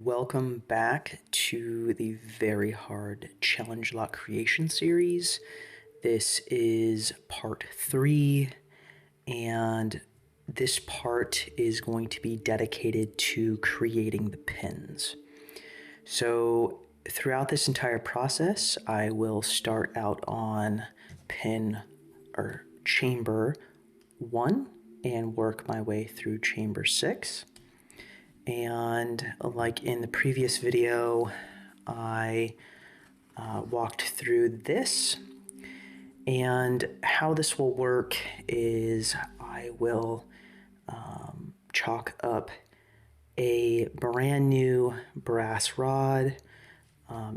Welcome back to the Very Hard Challenge Lock Creation series. This is part 3, and this part is going to be dedicated to creating the pins. So throughout this entire process, I will start out on pin or chamber 1 and work my way through chamber 6. And like in the previous video, I walked through this, and how this will work is I will chalk up a brand new brass rod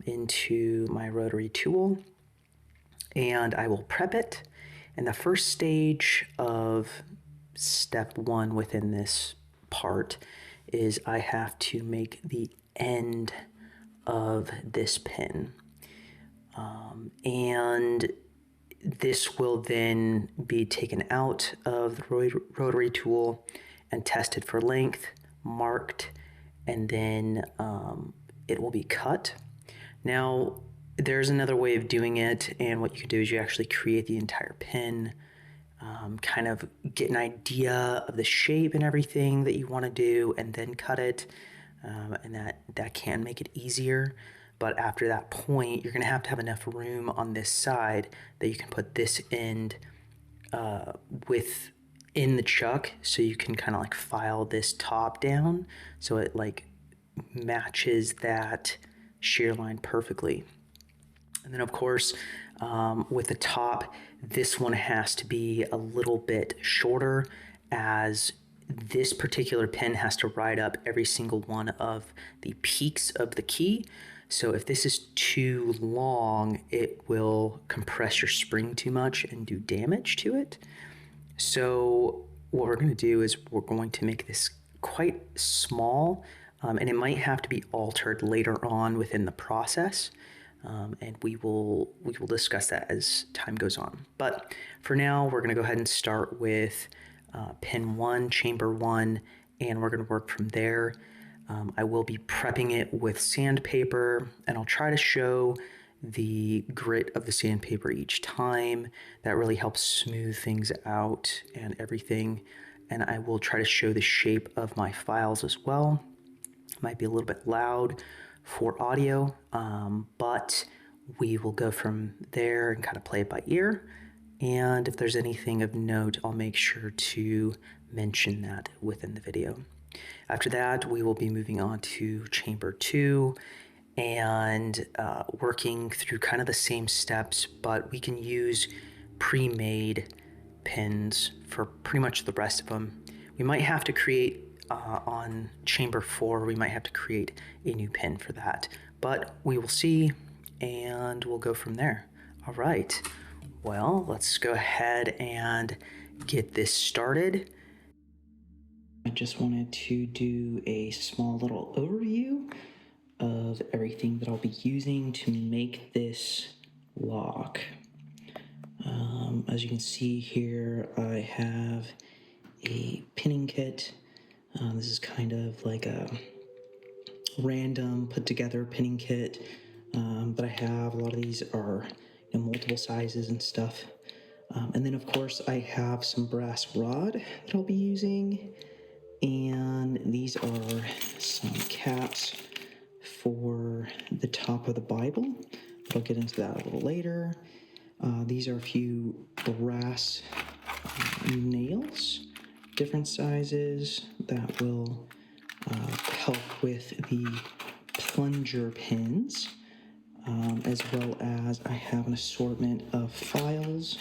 into my rotary tool, and I will prep it. And the first stage of step 1 within this part is I have to make the end of this pin. And this will then be taken out of the rotary tool and tested for length, marked, and then it will be cut. Now, there's another way of doing it, and what you can do is you actually create the entire pin, kind of get an idea of the shape and everything that you want to do, and then cut it, and that can make it easier. But after that point, you're going to have enough room on this side that you can put this end within the chuck, so you can kind of like file this top down so it like matches that shear line perfectly. And then of course, with the top, this one has to be a little bit shorter, as this particular pin has to ride up every single one of the peaks of the key. So if this is too long, it will compress your spring too much and do damage to it. So what we're going to do is we're going to make this quite small, and it might have to be altered later on within the process. And we will discuss that as time goes on. But for now, we're going to go ahead and start with pin 1, chamber 1, and we're going to work from there. I will be prepping it with sandpaper, and I'll try to show the grit of the sandpaper each time. That really helps smooth things out and everything. And I will try to show the shape of my files as well. Might be a little bit loud for audio, but we will go from there and kind of play it by ear. And if there's anything of note, I'll make sure to mention that within the video. After that, we will be moving on to chamber 2 and working through kind of the same steps, but we can use pre-made pins for pretty much the rest of them. We might have to create on chamber 4, we might have to create a new pin for that, but we will see, and we'll go from there. All right, well, let's go ahead and get this started. I just wanted to do a small little overview of everything that I'll be using to make this lock. As you can see here, I have a pinning kit. This is kind of like a random put together pinning kit that I have. A lot of these are multiple sizes and stuff. And then of course I have some brass rod that I'll be using, and these are some caps for the top of the Bible, but I'll get into that a little later. These are a few brass nails, different sizes, that will help with the plunger pins, as well as I have an assortment of files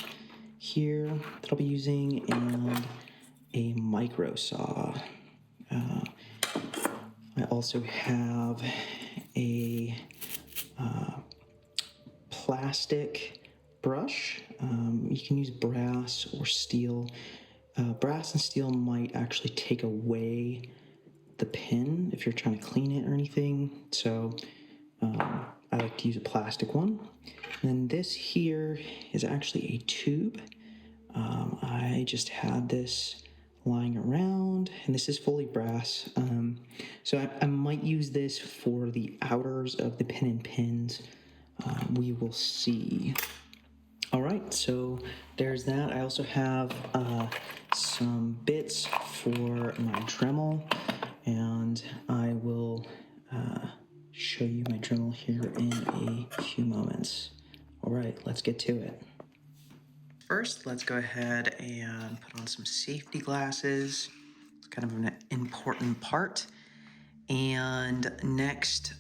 here that I'll be using, and a micro saw. I also have a plastic brush. You can use brass or steel. Brass and steel might actually take away the pin if you're trying to clean it or anything, so I like to use a plastic one. And then this here is actually a tube. I just had this lying around, and this is fully brass. So I might use this for the outers of the pin and pins. We will see. All right, so there's that. I also have some bits for my Dremel, and I will show you my Dremel here in a few moments. All right, let's get to it. First, let's go ahead and put on some safety glasses. It's kind of an important part. And next,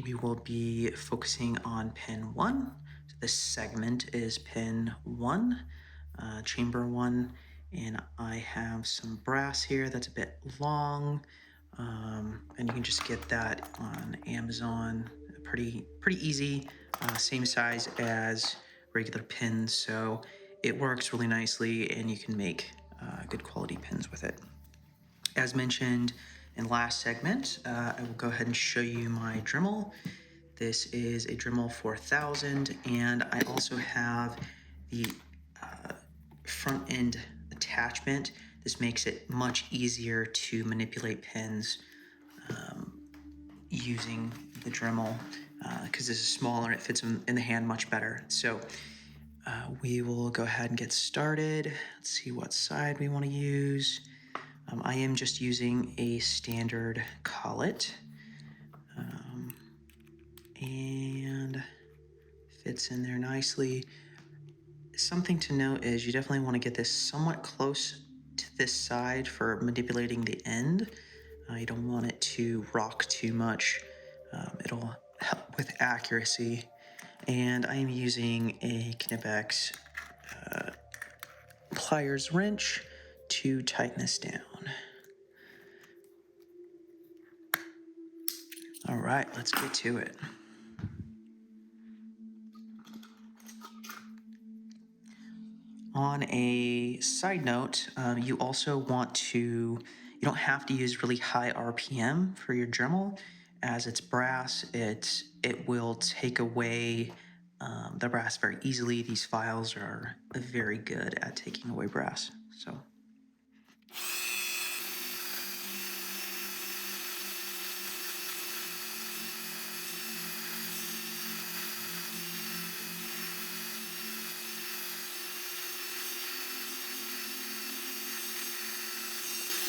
we will be focusing on pin 1. So this segment is pin 1, chamber 1, and I have some brass here that's a bit long, and you can just get that on Amazon. Pretty easy, same size as regular pins, so it works really nicely, and you can make good quality pins with it. As mentioned in the last segment, I will go ahead and show you my Dremel. This is a Dremel 4000, and I also have the front end attachment. This makes it much easier to manipulate pins using the Dremel because this is smaller and it fits in the hand much better. So we will go ahead and get started. Let's see what side we want to use. I am just using a standard collet, and fits in there nicely. Something to note is you definitely want to get this somewhat close to this side for manipulating the end. You don't want it to rock too much. It'll help with accuracy. And I am using a Knipex pliers wrench to tighten this down. All right, let's get to it. On a side note, you also want to, you don't have to use really high RPM for your Dremel. As it's brass, it will take away the brass very easily. These files are very good at taking away brass. So.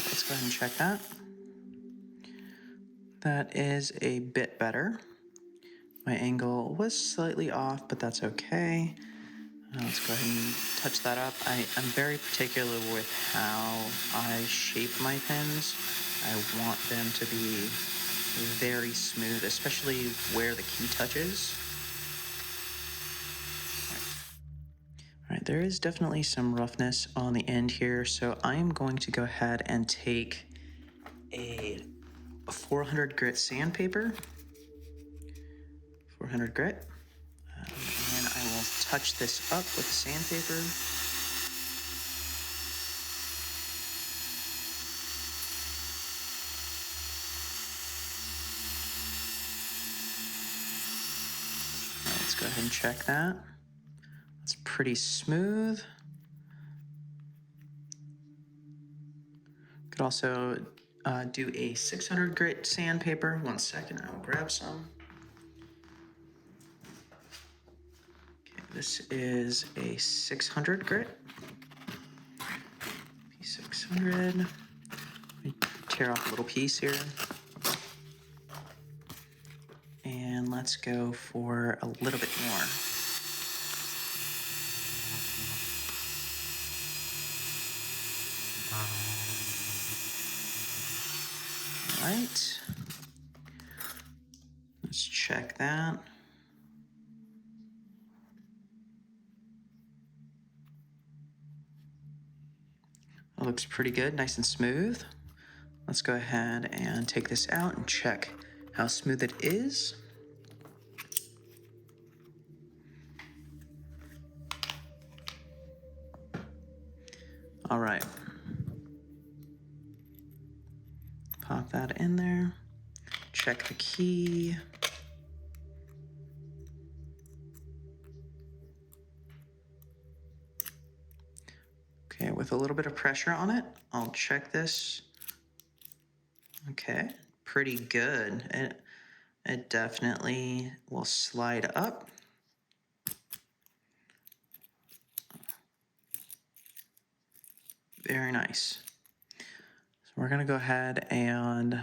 Let's go ahead and check that. That is a bit better. My angle was slightly off, but that's okay. Let's go ahead and touch that up. I'm very particular with how I shape my pins. I want them to be very smooth, especially where the key touches. All right, there is definitely some roughness on the end here, so I'm going to go ahead and take a 400 grit sandpaper, 400 grit, and I will touch this up with the sandpaper. Let's go ahead and check that. It's pretty smooth. Could also do a 600 grit sandpaper. 1 second, I'll grab some. Okay, this is a 600 grit. P600. Let me tear off a little piece here. And let's go for a little bit more. All right. Let's check that. That looks pretty good, nice and smooth. Let's go ahead and take this out and check how smooth it is. All right. Pop that in there. Check the key. Okay, with a little bit of pressure on it, I'll check this. Okay, pretty good. It definitely will slide up. Very nice. So we're gonna go ahead and,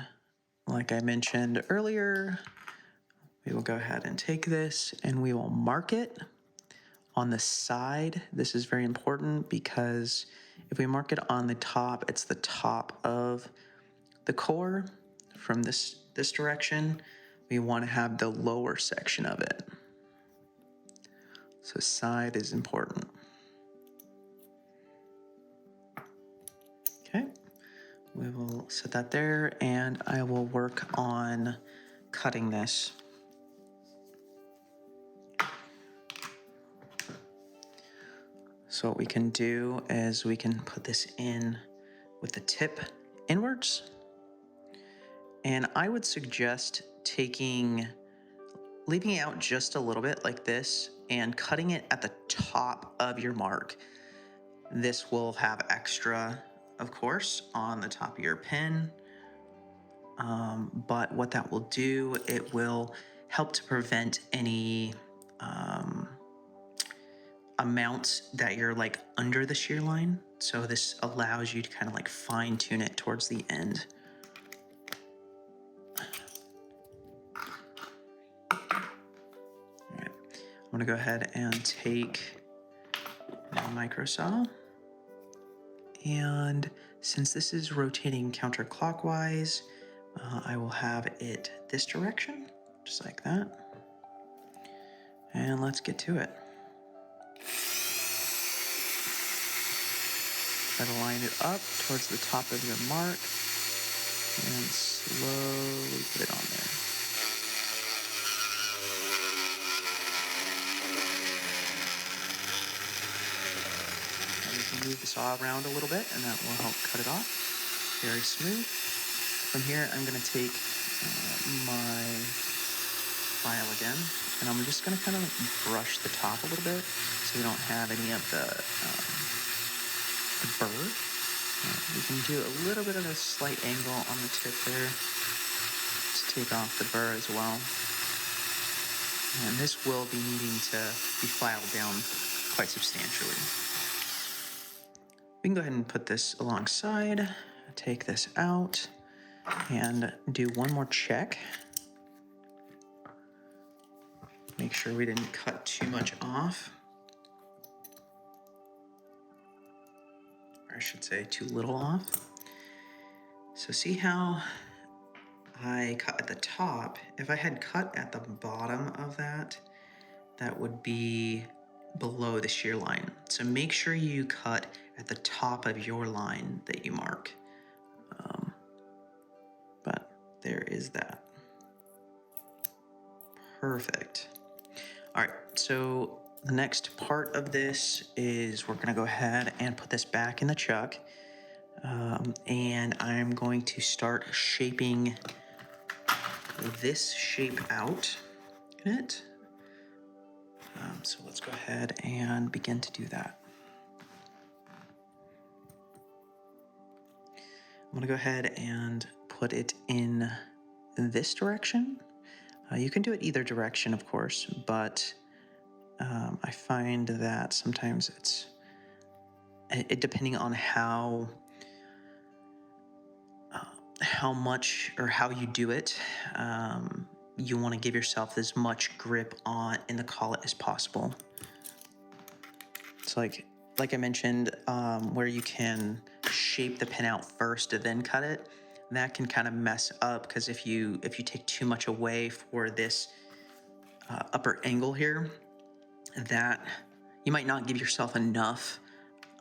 like I mentioned earlier, we will go ahead and take this and we will mark it on the side. This is very important because if we mark it on the top, it's the top of the core from this direction. We want to have the lower section of it. So side is important. Okay, we will set that there and I will work on cutting this. So what we can do is we can put this in with the tip inwards. And I would suggest leaving it out just a little bit like this and cutting it at the top of your mark. This will have extra, of course, on the top of your pin. But what that will do, it will help to prevent any amounts that you're like under the shear line. So this allows you to kind of like fine tune it towards the end. All right. I'm gonna go ahead and take my micro saw. And since this is rotating counterclockwise, I will have it this direction, just like that. And let's get to it. Try to line it up towards the top of your mark and slowly put it on there. And you can move the saw around a little bit and that will help cut it off. Very smooth. From here, I'm going to take my file again, and I'm just going to kind of brush the top a little bit so we don't have any of the burr. We can do a little bit of a slight angle on the tip there to take off the burr as well. And this will be needing to be filed down quite substantially. We can go ahead and put this alongside, take this out, and do one more check. Make sure we didn't cut too much off. Or I should say too little off. So see how I cut at the top? If I had cut at the bottom of that, that would be below the shear line. So make sure you cut at the top of your line that you mark. But there is that. Perfect. All right, so the next part of this is we're gonna go ahead and put this back in the chuck. And I'm going to start shaping this shape out in it. So let's go ahead and begin to do that. I'm gonna go ahead and put it in this direction. You can do it either direction, of course, but I find that sometimes it depending on how much or how you do it, you want to give yourself as much grip on in the collet as possible. It's like I mentioned, where you can shape the pin out first and then cut it. That can kind of mess up because if you take too much away for this upper angle here, that you might not give yourself enough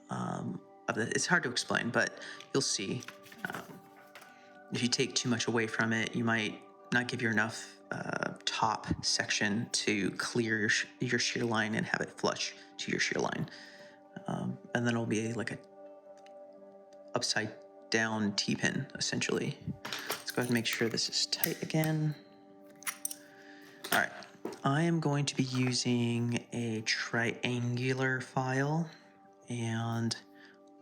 of the. It's hard to explain, but you'll see. If you take too much away from it, you might not give you enough top section to clear your shear line and have it flush to your shear line. And then it'll be like a upside down T-pin, essentially. Let's go ahead and make sure this is tight again. All right, I am going to be using a triangular file, and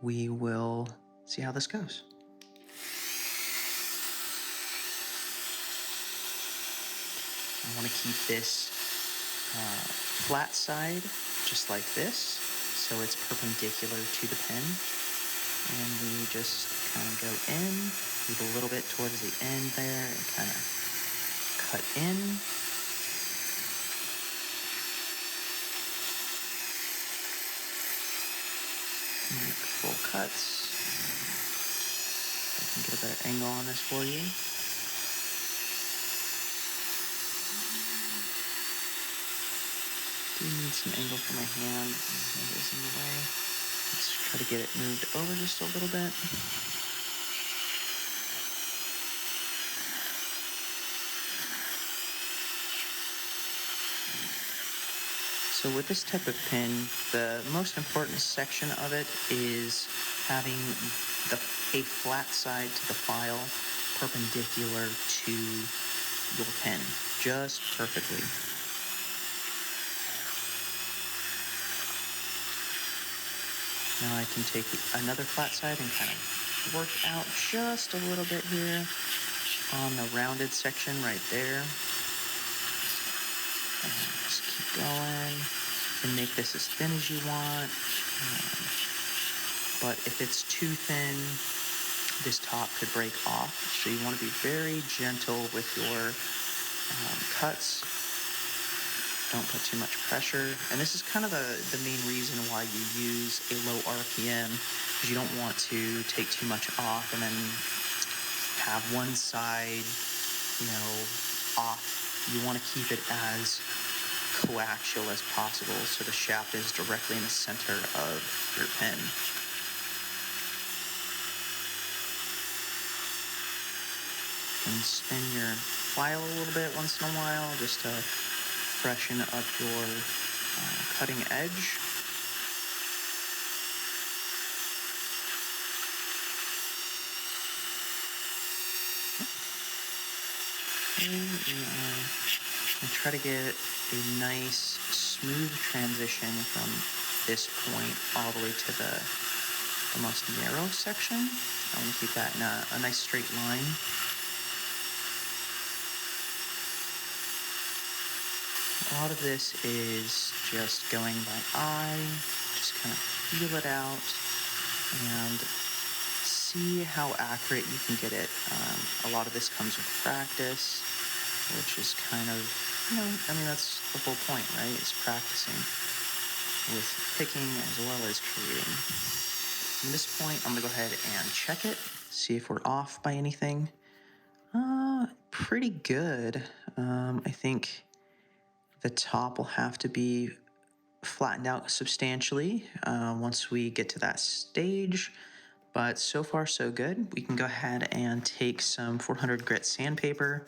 we will see how this goes. I want to keep this flat side just like this, so it's perpendicular to the pen. And we just kind of go in, leave a little bit towards the end there, and kind of cut in. Make full cuts. I can get a better angle on this for you. Do need some angle for my hand. My hand is in the way. Let's try to get it moved over just a little bit. So with this type of pin, the most important section of it is having a flat side to the file perpendicular to your pen, just perfectly. Now I can take another flat side and kind of work out just a little bit here on the rounded section right there. Just keep going. You can make this as thin as you want, but if it's too thin, this top could break off. So you want to be very gentle with your cuts. Don't put too much pressure. And this is kind of the main reason why you use a low RPM, because you don't want to take too much off and then have one side, off. You want to keep it as coaxial as possible, so the shaft is directly in the center of your pen. You can spin your file a little bit once in a while just to freshen up your cutting edge. And try to get a nice smooth transition from this point all the way to the most narrow section. I want to keep that in a nice straight line. A lot of this is just going by eye, just kind of feel it out and see how accurate you can get it. A lot of this comes with practice, which is kind of, that's the whole point, right? Is practicing with picking as well as creating. From this point, I'm gonna go ahead and check it, see if we're off by anything. Pretty good. I think the top will have to be flattened out substantially once we get to that stage. But so far, so good. We can go ahead and take some 400 grit sandpaper,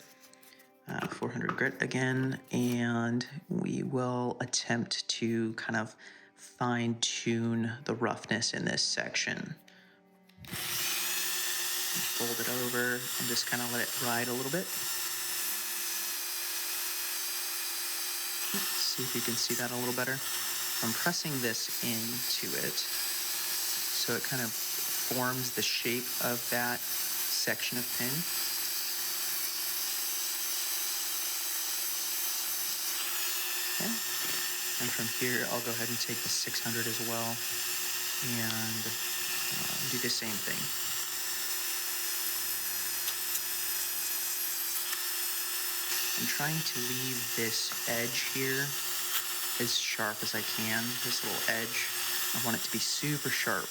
400 grit again, and we will attempt to kind of fine tune the roughness in this section. Fold it over and just kind of let it ride a little bit. Let's see if you can see that a little better. I'm pressing this into it so it kind of forms the shape of that section of pin. Okay. And from here, I'll go ahead and take the 600 as well and do the same thing. I'm trying to leave this edge here as sharp as I can, this little edge. I want it to be super sharp.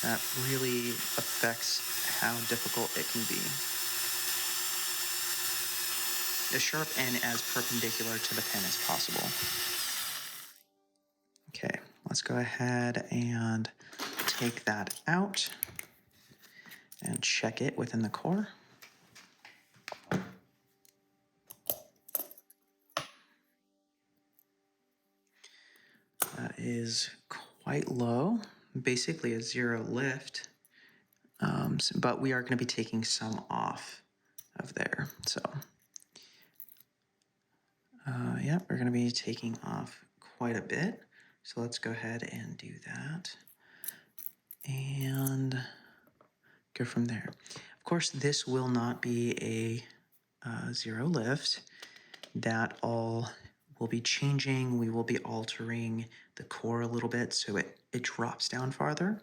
That really affects how difficult it can be. As sharp and as perpendicular to the pen as possible. Okay, let's go ahead and take that out and check it within the core. That is quite low, basically a zero lift, but we are going to be taking some off of there. So, yeah, we're going to be taking off quite a bit. So let's go ahead and do that. and go from there. Of course, this will not be a zero lift. That all will be changing. We will be altering the core a little bit so it drops down farther.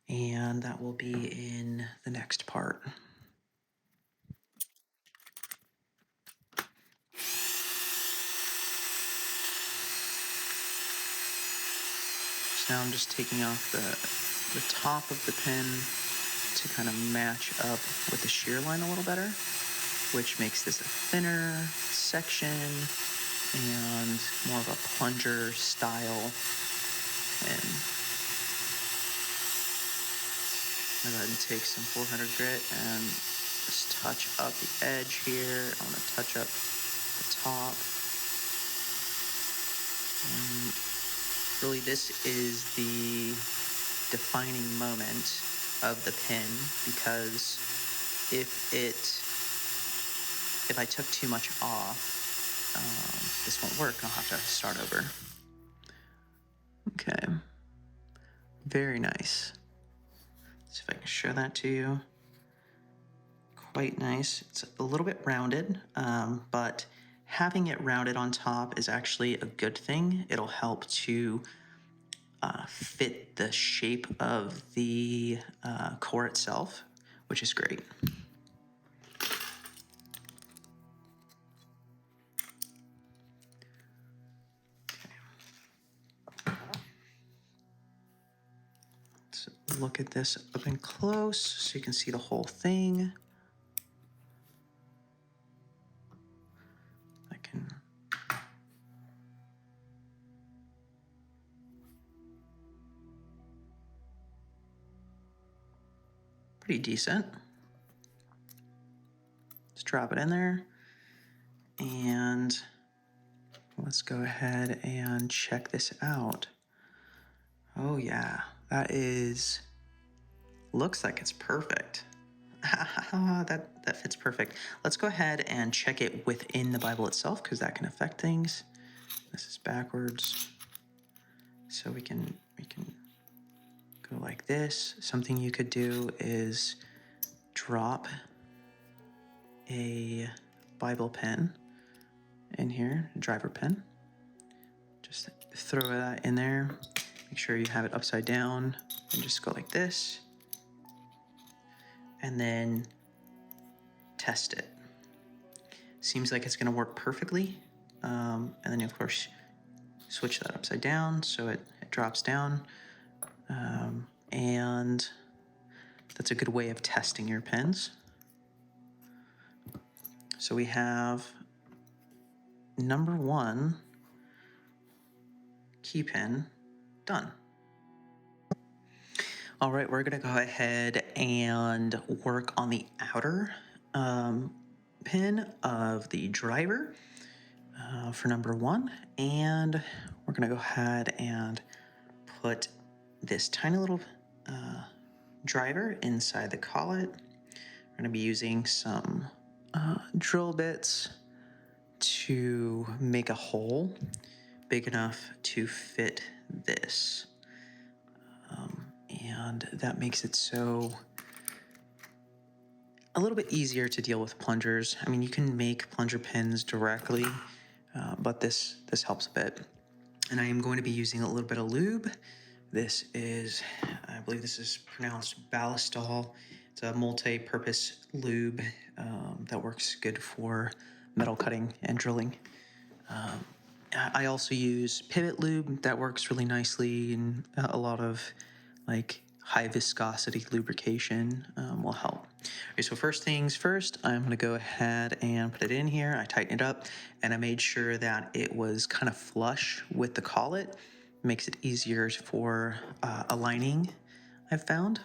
And that will be in the next part. So now I'm just taking off the top of the pin to kind of match up with the shear line a little better, which makes this a thinner section and more of a plunger style pin. I'm going to go ahead and take some 400 grit and just touch up the edge here. I want to touch up the top. And really, this is the defining moment of the pin, because if I took too much off, this won't work. I'll have to start over. Okay. Very nice. Let's see if I can show that to you. Quite nice. It's a little bit rounded, but having it rounded on top is actually a good thing. It'll help to fit the shape of the core itself, which is great. Let's look at this up and close so you can see the whole thing. I can pretty decent. Let's drop it in there, and let's go ahead and check this out. Oh yeah, looks like it's perfect. that fits perfect. Let's go ahead and check it within the Bible itself, because that can affect things. This is backwards, so we can go like this. Something you could do is drop a Bible pen in here, driver pen. Just throw that in there. Make sure you have it upside down and just go like this. And then test it. Seems like it's going to work perfectly. And then, of course, switch that upside down so it drops down. And that's a good way of testing your pens. So we have number 1 key pin done. All right, we're gonna go ahead and work on the outer pin of the driver for number 1. And we're gonna go ahead and put this tiny little driver inside the collet. We're gonna be using some drill bits to make a hole big enough to fit this. And that makes it so a little bit easier to deal with plungers. I mean, you can make plunger pins directly, but this helps a bit. And I am going to be using a little bit of lube. This is, I believe this is pronounced Ballistol. It's a multi-purpose lube that works good for metal cutting and drilling. I also use Pivot Lube. That works really nicely, and a lot of like high viscosity lubrication will help. Okay, so first things first, I'm going to go ahead and put it in here. I tighten it up, and I made sure that it was kind of flush with the collet. Makes it easier for aligning, I've found.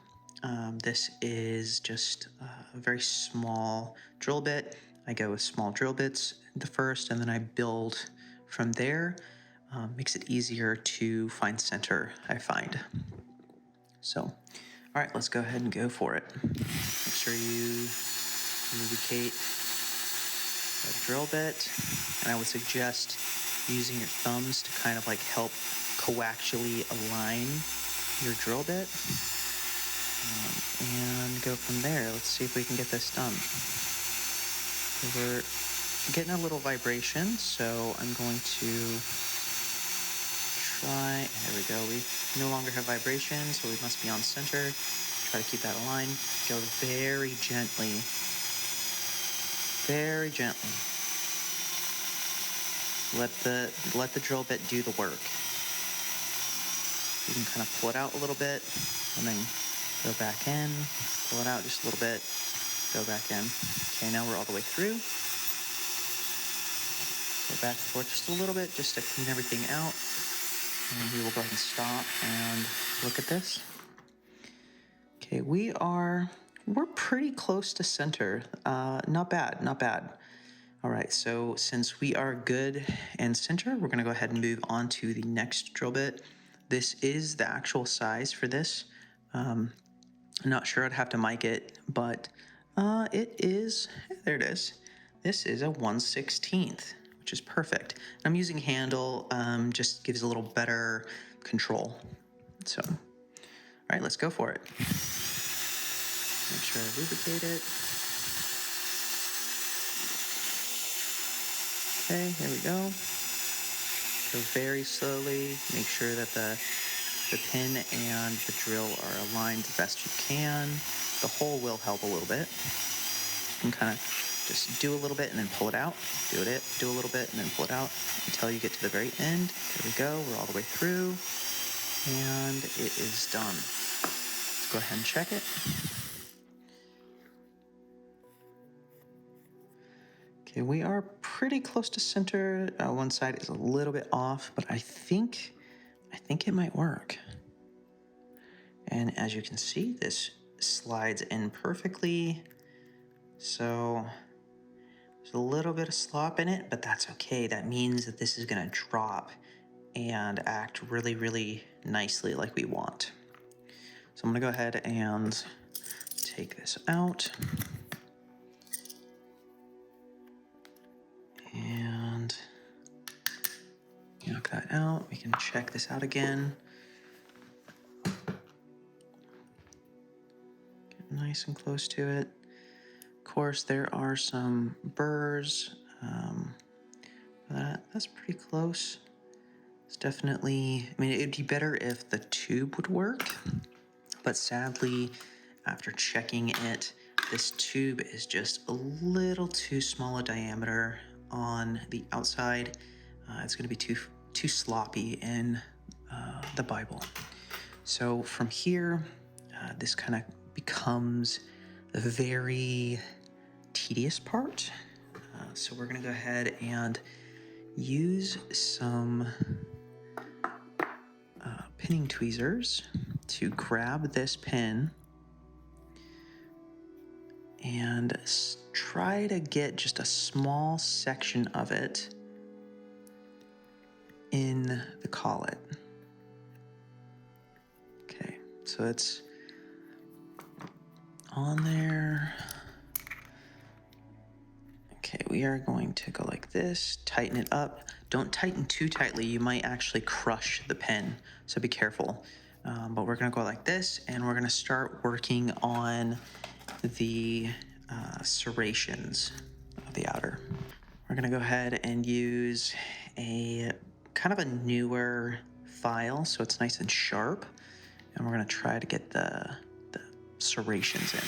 This is just a very small drill bit. I go with small drill bits the first, and then I build from there. Makes it easier to find center, I find. So, all right, let's go ahead and go for it. Make sure you lubricate the drill bit, and I would suggest using your thumbs to kind of like help coaxially align your drill bit and go from there. Let's see if we can get this done. We're getting a little vibration, so I'm going to try. There we go. We no longer have vibration, so we must be on center. Try to keep that aligned. Go very gently. Very gently. Let the drill bit do the work. You can kind of pull it out a little bit, and then go back in. Pull it out just a little bit. Go back in. Okay, now we're all the way through. Go back and forth just a little bit, just to clean everything out. And we will go ahead and stop and look at this. Okay, we're pretty close to center. Not bad, not bad. All right, so since we are good and center, we're gonna go ahead and move on to the next drill bit. This is the actual size for this. I'm not sure I'd have to mic it, but it is, there it is. This is a 1/16, which is perfect. And I'm using handle, just gives a little better control. So, all right, let's go for it. Make sure I lubricate it. Okay, here we go. Go very slowly. Make sure that the pin and the drill are aligned the best you can. The hole will help a little bit. You can kind of just do a little bit and then pull it out. Do a little bit and then pull it out until you get to the very end. There we go. We're all the way through. And it is done. Let's go ahead and check it. Okay, we are pretty close to center. One side is a little bit off, but I think it might work. And as you can see, this slides in perfectly. So there's a little bit of slop in it, but that's okay. That means that this is gonna drop and act really, really nicely like we want. So I'm gonna go ahead and take this out. And knock that out. We can check this out again. Get nice and close to it. Of course, there are some burrs. That's pretty close. It's definitely, I mean, it'd be better if the tube would work, but sadly, after checking it, this tube is just a little too small a diameter on the outside. It's going to be too sloppy in the Bible. So from here, this kind of becomes the very tedious part. So we're going to go ahead and use some pinning tweezers to grab this pin and try to get just a small section of it in the collet. Okay, so it's on there. Okay, we are going to go like this, tighten it up. Don't tighten too tightly, you might actually crush the pin, so be careful. But we're gonna go like this, and we're gonna start working on the serrations of the outer. We're gonna go ahead and use a kind of a newer file, so it's nice and sharp, and we're gonna try to get the serrations in.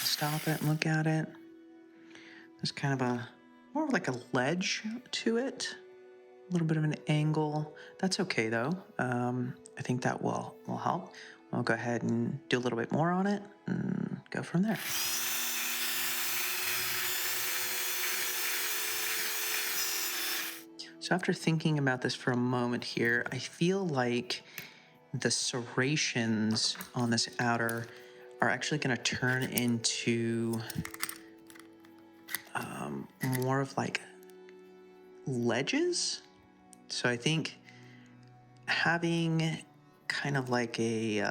Stop it and look at it. There's kind of more of like a ledge to it, a little bit of an angle. That's okay though. I think that will help. I'll go ahead and do a little bit more on it and go from there. So after thinking about this for a moment here, I feel like the serrations on this outer are actually going to turn into more of like ledges. So I think having kind of like a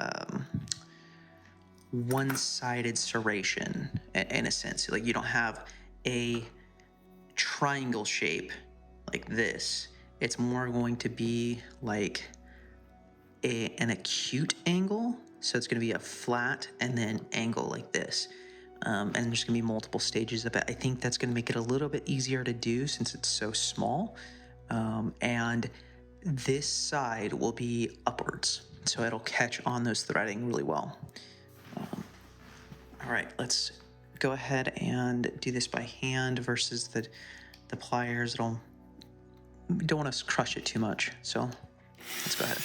one-sided serration in a sense, like you don't have a triangle shape like this. It's more going to be like an acute angle. So it's going to be a flat and then angle like this. And there's going to be multiple stages of it. I think that's going to make it a little bit easier to do since it's so small. And this side will be upwards, so it'll catch on those threading really well. All right, let's go ahead and do this by hand versus the pliers. Don't want to crush it too much, so let's go ahead.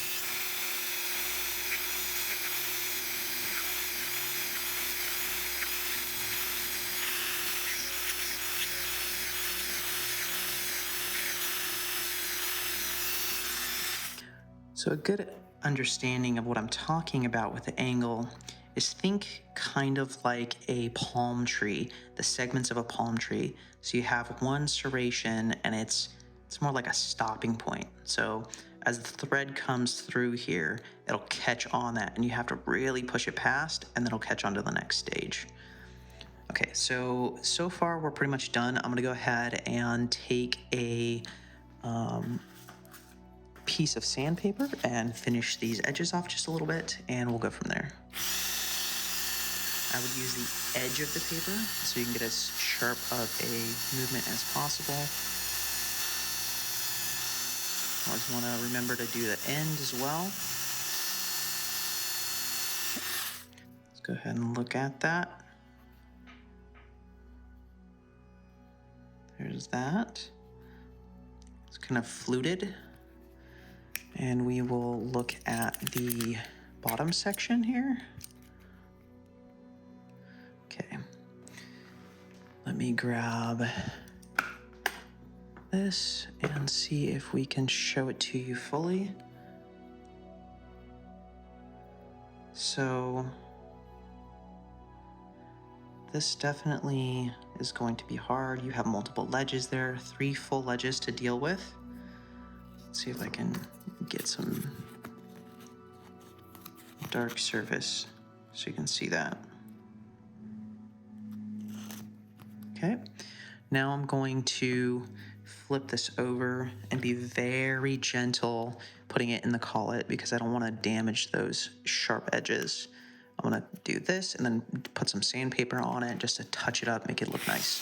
So a good understanding of what I'm talking about with the angle is think kind of like a palm tree, the segments of a palm tree. So you have one serration and it's more like a stopping point. So as the thread comes through here, it'll catch on that and you have to really push it past and then it'll catch on to the next stage. Okay, so far we're pretty much done. I'm gonna go ahead and take a piece of sandpaper and finish these edges off just a little bit, and we'll go from there. I would use the edge of the paper so you can get as sharp of a movement as possible. Always want to remember to do the end as well. Let's go ahead and look at that. There's that. It's kind of fluted. And we will look at the bottom section here. Okay. Let me grab this and see if we can show it to you fully. So this definitely is going to be hard. You have multiple ledges there, 3 full ledges to deal with. Let's see if I can get some dark surface so you can see that. Okay, now I'm going to flip this over and be very gentle putting it in the collet because I don't want to damage those sharp edges. I'm gonna do this and then put some sandpaper on it just to touch it up, make it look nice.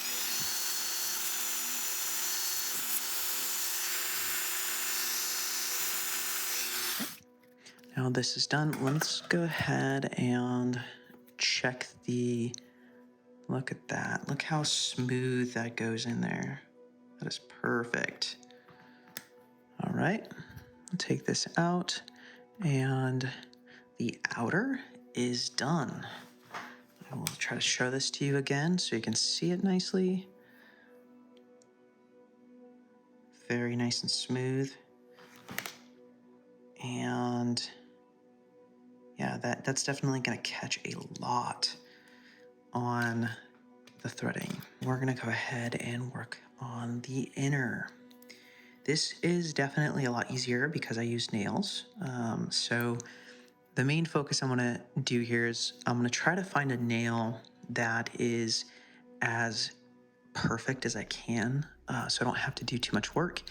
Now this is done, let's go ahead and check the, look at that. Look how smooth that goes in there. That is perfect. All right, I'll take this out and the outer is done. I will try to show this to you again so you can see it nicely. Very nice and smooth. And yeah, that's definitely gonna catch a lot on the threading. We're gonna go ahead and work on the inner. This is definitely a lot easier because I use nails. So the main focus I'm gonna do here is I'm gonna try to find a nail that is as perfect as I can, so I don't have to do too much work.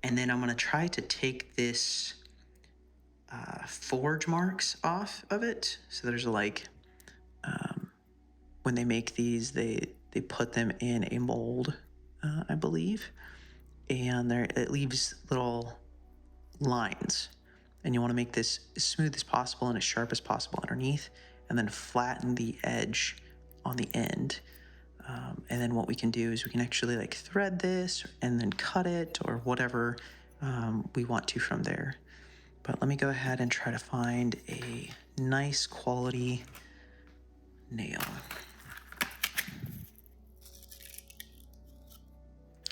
And then I'm gonna try to take this forge marks off of it. So there's like, when they make these, they put them in a mold, I believe, and it leaves little lines. And you want to make this as smooth as possible and as sharp as possible underneath, and then flatten the edge on the end. And then what we can do is we can actually like thread this and then cut it or whatever we want to from there. But let me go ahead and try to find a nice quality nail.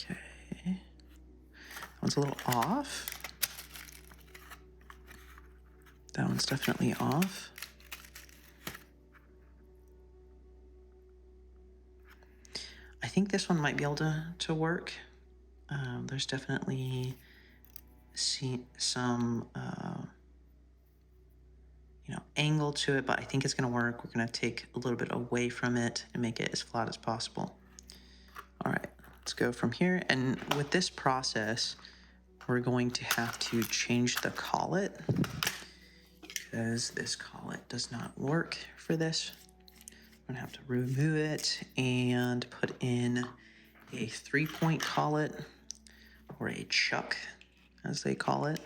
Okay, that one's a little off. That one's definitely off. I think this one might be able to work. There's definitely some angle to it, but I think it's gonna work. We're gonna take a little bit away from it and make it as flat as possible. All right, let's go from here. And with this process, we're going to have to change the collet because this collet does not work for this. I'm gonna have to remove it and put in a 3-point collet, or a chuck, as they call it.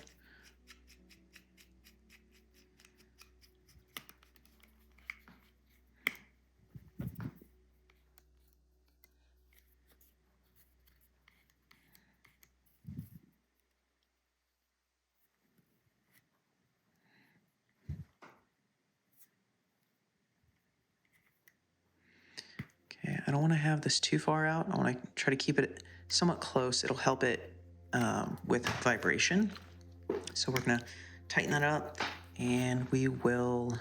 Okay, I don't want to have this too far out. I want to try to keep it somewhat close. It'll help it with vibration. So we're gonna tighten that up, and we will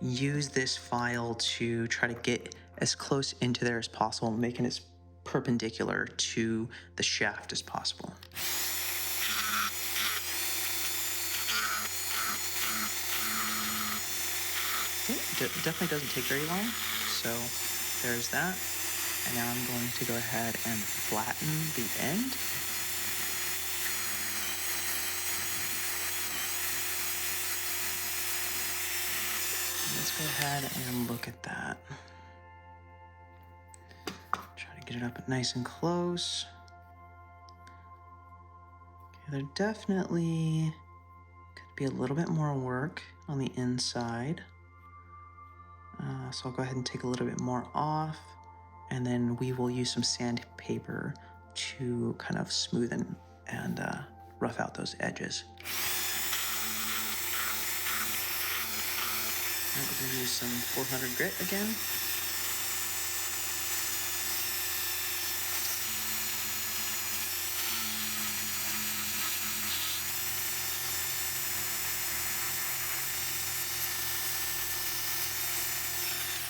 use this file to try to get as close into there as possible, making it as perpendicular to the shaft as possible. Okay, it definitely doesn't take very long, so there's that. And now I'm going to go ahead and flatten the end. Let's go ahead and look at that. Try to get it up nice and close. Okay, there definitely could be a little bit more work on the inside. So I'll go ahead and take a little bit more off, and then we will use some sandpaper to kind of smoothen and rough out those edges. We're going to use some 400 grit again.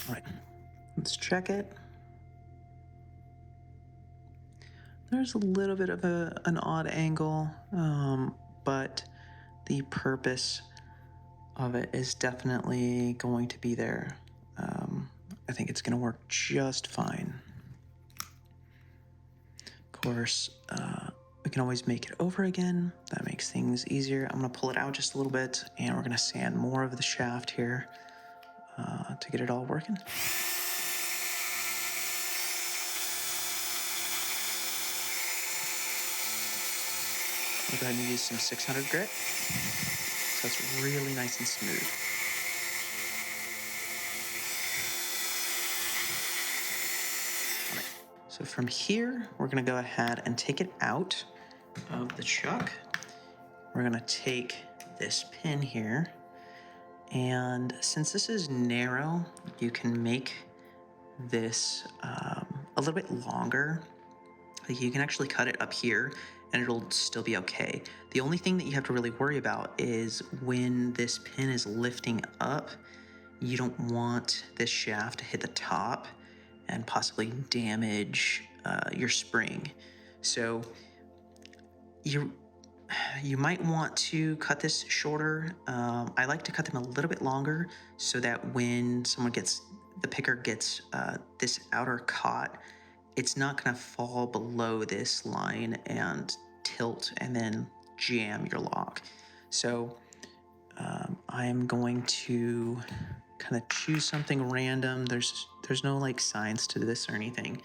All right, let's check it. There's a little bit of an odd angle, but the purpose of it is definitely going to be there. I think it's going to work just fine. Of course, we can always make it over again. That makes things easier. I'm going to pull it out just a little bit, and we're going to sand more of the shaft here to get it all working. I'll go ahead and use some 600 grit, so it's really nice and smooth. All right. So from here, we're going to go ahead and take it out of the chuck. We're going to take this pin here, and since this is narrow, you can make this a little bit longer. Like, you can actually cut it up here and it'll still be okay. The only thing that you have to really worry about is when this pin is lifting up, you don't want this shaft to hit the top and possibly damage your spring. So you might want to cut this shorter. I like to cut them a little bit longer so that when the picker gets this outer caught, it's not gonna fall below this line and tilt and then jam your lock. So I'm going to kind of choose something random. There's no like science to this or anything,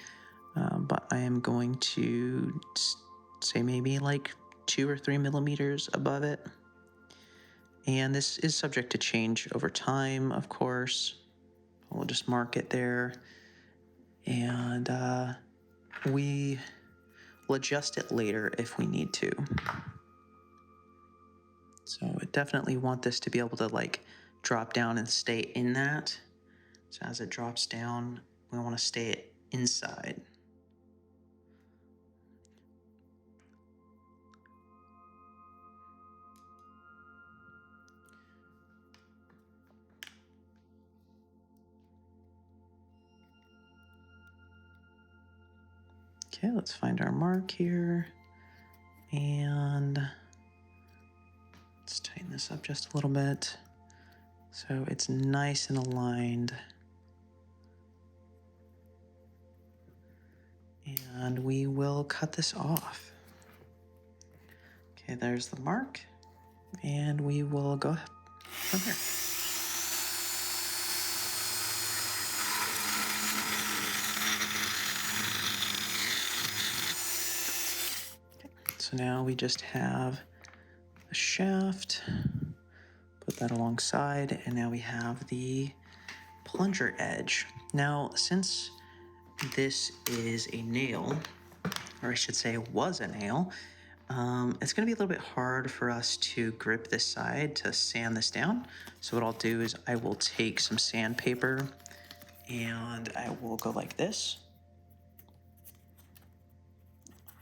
but I am going to say maybe like 2 or 3 millimeters above it. And this is subject to change over time, of course. We'll just mark it there, and we will adjust it later if we need to. So I definitely want this to be able to like drop down and stay in that. So as it drops down, we want to stay inside. Okay, let's find our mark here, and let's tighten this up just a little bit so it's nice and aligned. and we will cut this off. Okay, there's the mark, and we will go from here. So now we just have the shaft, put that alongside, and now we have the plunger edge. Now, since this is a nail, or I should say was a nail, it's going to be a little bit hard for us to grip this side to sand this down. So what I'll do is I will take some sandpaper and I will go like this.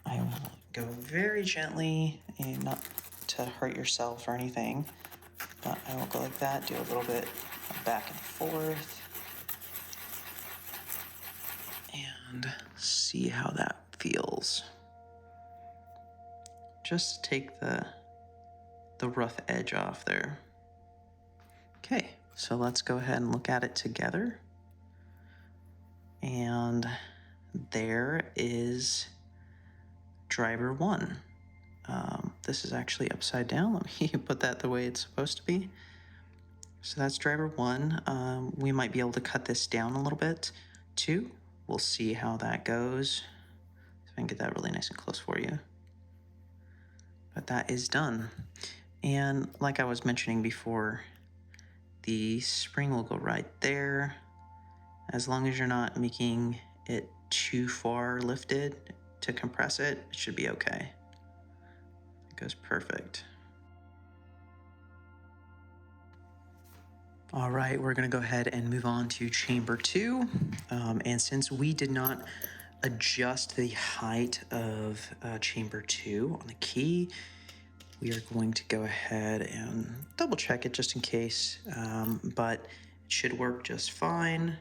I will go very gently, and not to hurt yourself or anything, but I will go like that, do a little bit of back and forth, and see how that feels. Just take the rough edge off there. Okay, so let's go ahead and look at it together. And there is driver 1. This is actually upside down. Let me put that the way it's supposed to be. So that's driver 1. We might be able to cut this down a little bit too. We'll see how that goes. So I can get that really nice and close for you. But that is done. And like I was mentioning before, the spring will go right there. As long as you're not making it too far lifted to compress it, it should be okay. It goes perfect. All right, we're gonna go ahead and move on to chamber 2. And since we did not adjust the height of chamber 2 on the key, we are going to go ahead and double check it just in case, but it should work just fine.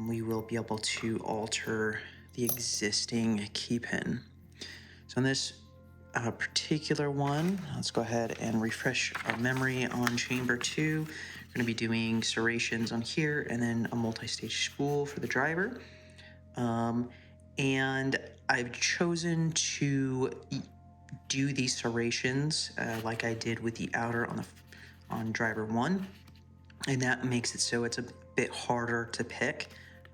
We will be able to alter the existing key pin. So in this particular one, let's go ahead and refresh our memory on chamber 2. We're going to be doing serrations on here and then a multi-stage spool for the driver. And I've chosen to do these serrations like I did with the outer on driver 1, and that makes it so it's a bit harder to pick,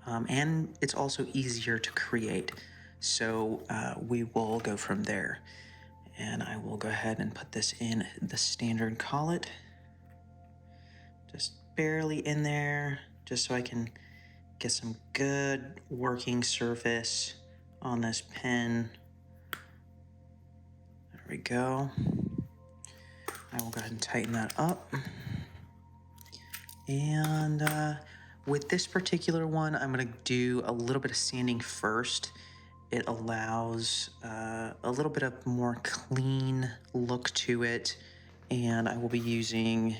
and it's also easier to create. So we will go from there, and I will go ahead and put this in the standard collet, just barely in there, just so I can get some good working surface on this pin. There we go. I will go ahead and tighten that up. And with this particular one, I'm going to do a little bit of sanding first. It allows a little bit of more clean look to it, and I will be using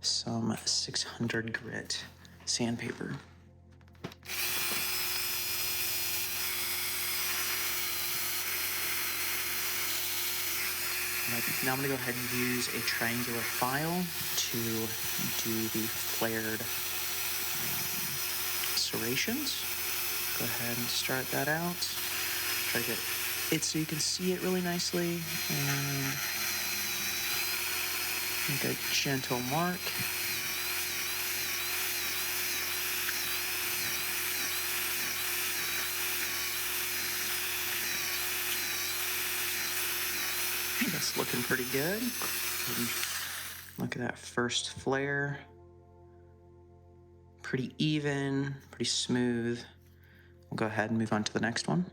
some 600 grit sandpaper. Now I'm going to go ahead and use a triangular file to do the flared serrations. Go ahead and start that out. Try to get it so you can see it really nicely, and make a gentle mark. That's looking pretty good. Look at that first flare. Pretty even, pretty smooth. We'll go ahead and move on to the next one.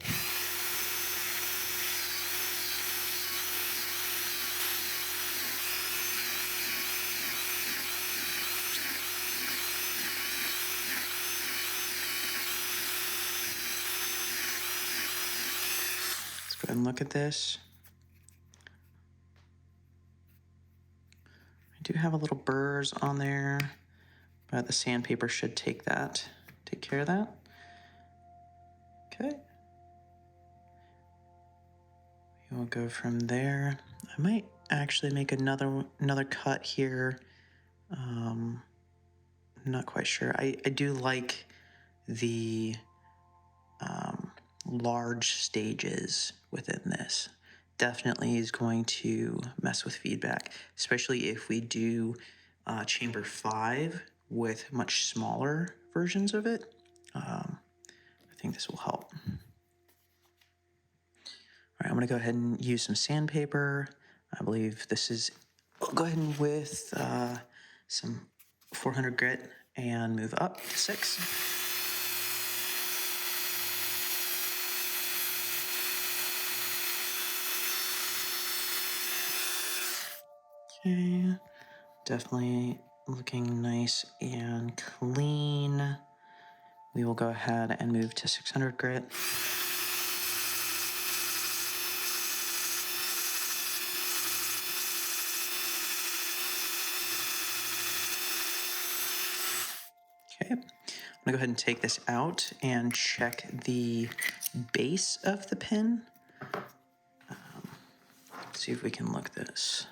Let's go ahead and look at this. I do have a little burrs on there, but the sandpaper should take care of that. Okay. We'll go from there. I might actually make another cut here. I'm not quite sure. I do like the large stages within this. Definitely is going to mess with feedback, especially if we do chamber 5 with much smaller versions of it. I think this will help. All right, I'm going to go ahead and use some sandpaper. I believe this is, I'll go ahead and with some 400 grit and move up to 6. Okay, definitely looking nice and clean. We will go ahead and move to 600 grit. Okay, I'm gonna go ahead and take this out and check the base of the pen. See if we can look this.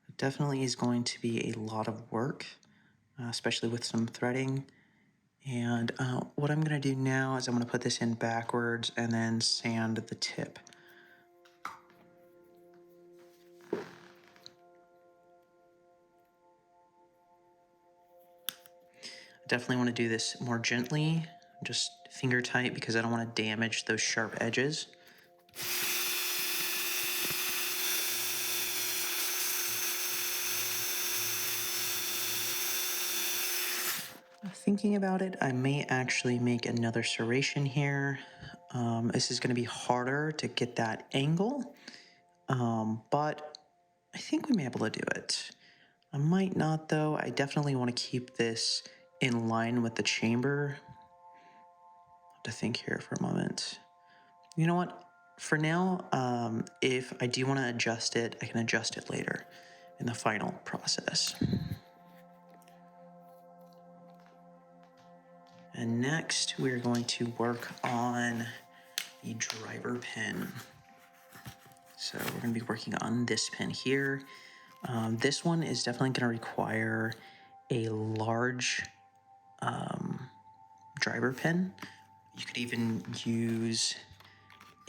It definitely is going to be a lot of work, especially with some threading. And what I'm gonna do now is I'm gonna put this in backwards and then sand the tip. I definitely want to do this more gently, just finger tight, because I don't want to damage those sharp edges. Thinking about it, I may actually make another serration here. This is going to be harder to get that angle, but I think we may be able to do it. I might not though. I definitely want to keep this in line with the chamber. I'll have to think here for a moment. You know what? For now, if I do want to adjust it, I can adjust it later in the final process. And next, we're going to work on the driver pin. So we're going to be working on this pin here. This one is definitely going to require a large driver pin. You could even use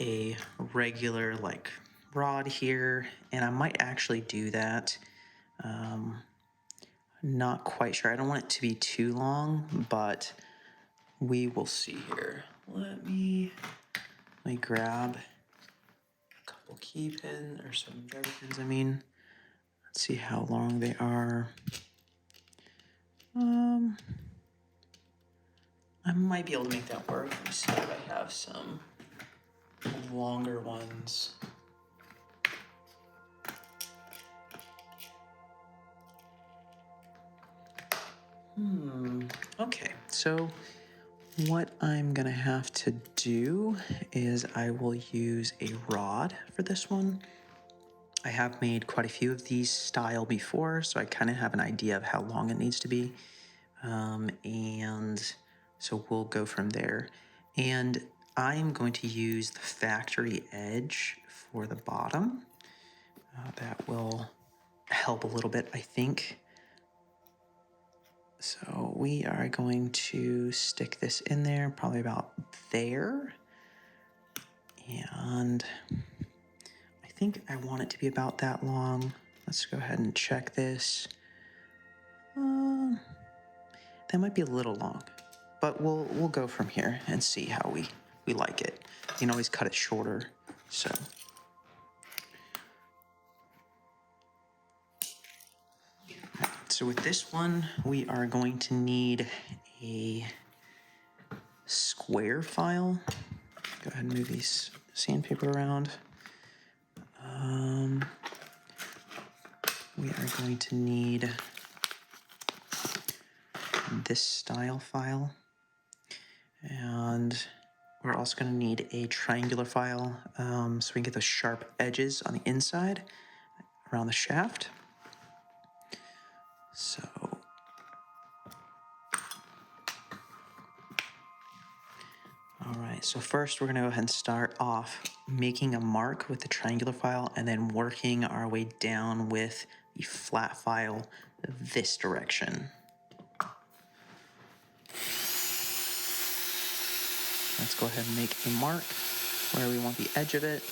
a regular like rod here, and I might actually do that. Not quite sure. I don't want it to be too long, but we will see here. Let me grab a couple key pins, or some driver pins, I mean. Let's see how long they are. I might be able to make that work. Let me see if I have some longer ones. Okay, so what I'm gonna have to do is I will use a rod for this one. I have made quite a few of these style before, so I kind of have an idea of how long it needs to be. And so we'll go from there. And I'm going to use the factory edge for the bottom. That will help a little bit, I think. So we are going to stick this in there, probably about there. And I think I want it to be about that long. Let's go ahead and check this. That might be a little long, but we'll go from here and see how we like it. You can always cut it shorter, so. So with this one, we are going to need a square file. Go ahead and move these sandpaper around. We are going to need this style file, and we're also going to need a triangular file so we can get those sharp edges on the inside around the shaft. So all right, so first we're going to go ahead and start off making a mark with the triangular file and then working our way down with the flat file this direction. Let's go ahead and make a mark where we want the edge of it.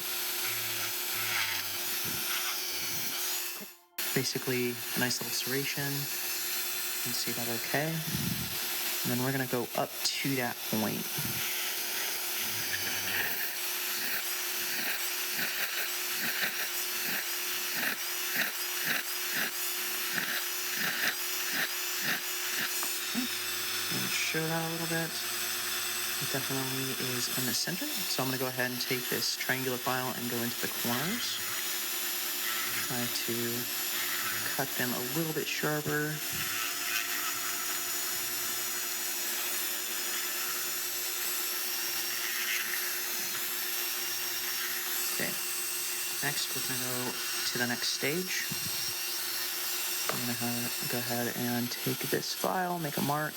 Basically, a nice little serration. You can see that okay. And then we're gonna go up to that point. Show that a little bit. It definitely is in the center. So I'm going to go ahead and take this triangular file and go into the corners. Try to cut them a little bit sharper. Okay. Next, we're going to go to the next stage. I'm going to go ahead and take this file, make a mark.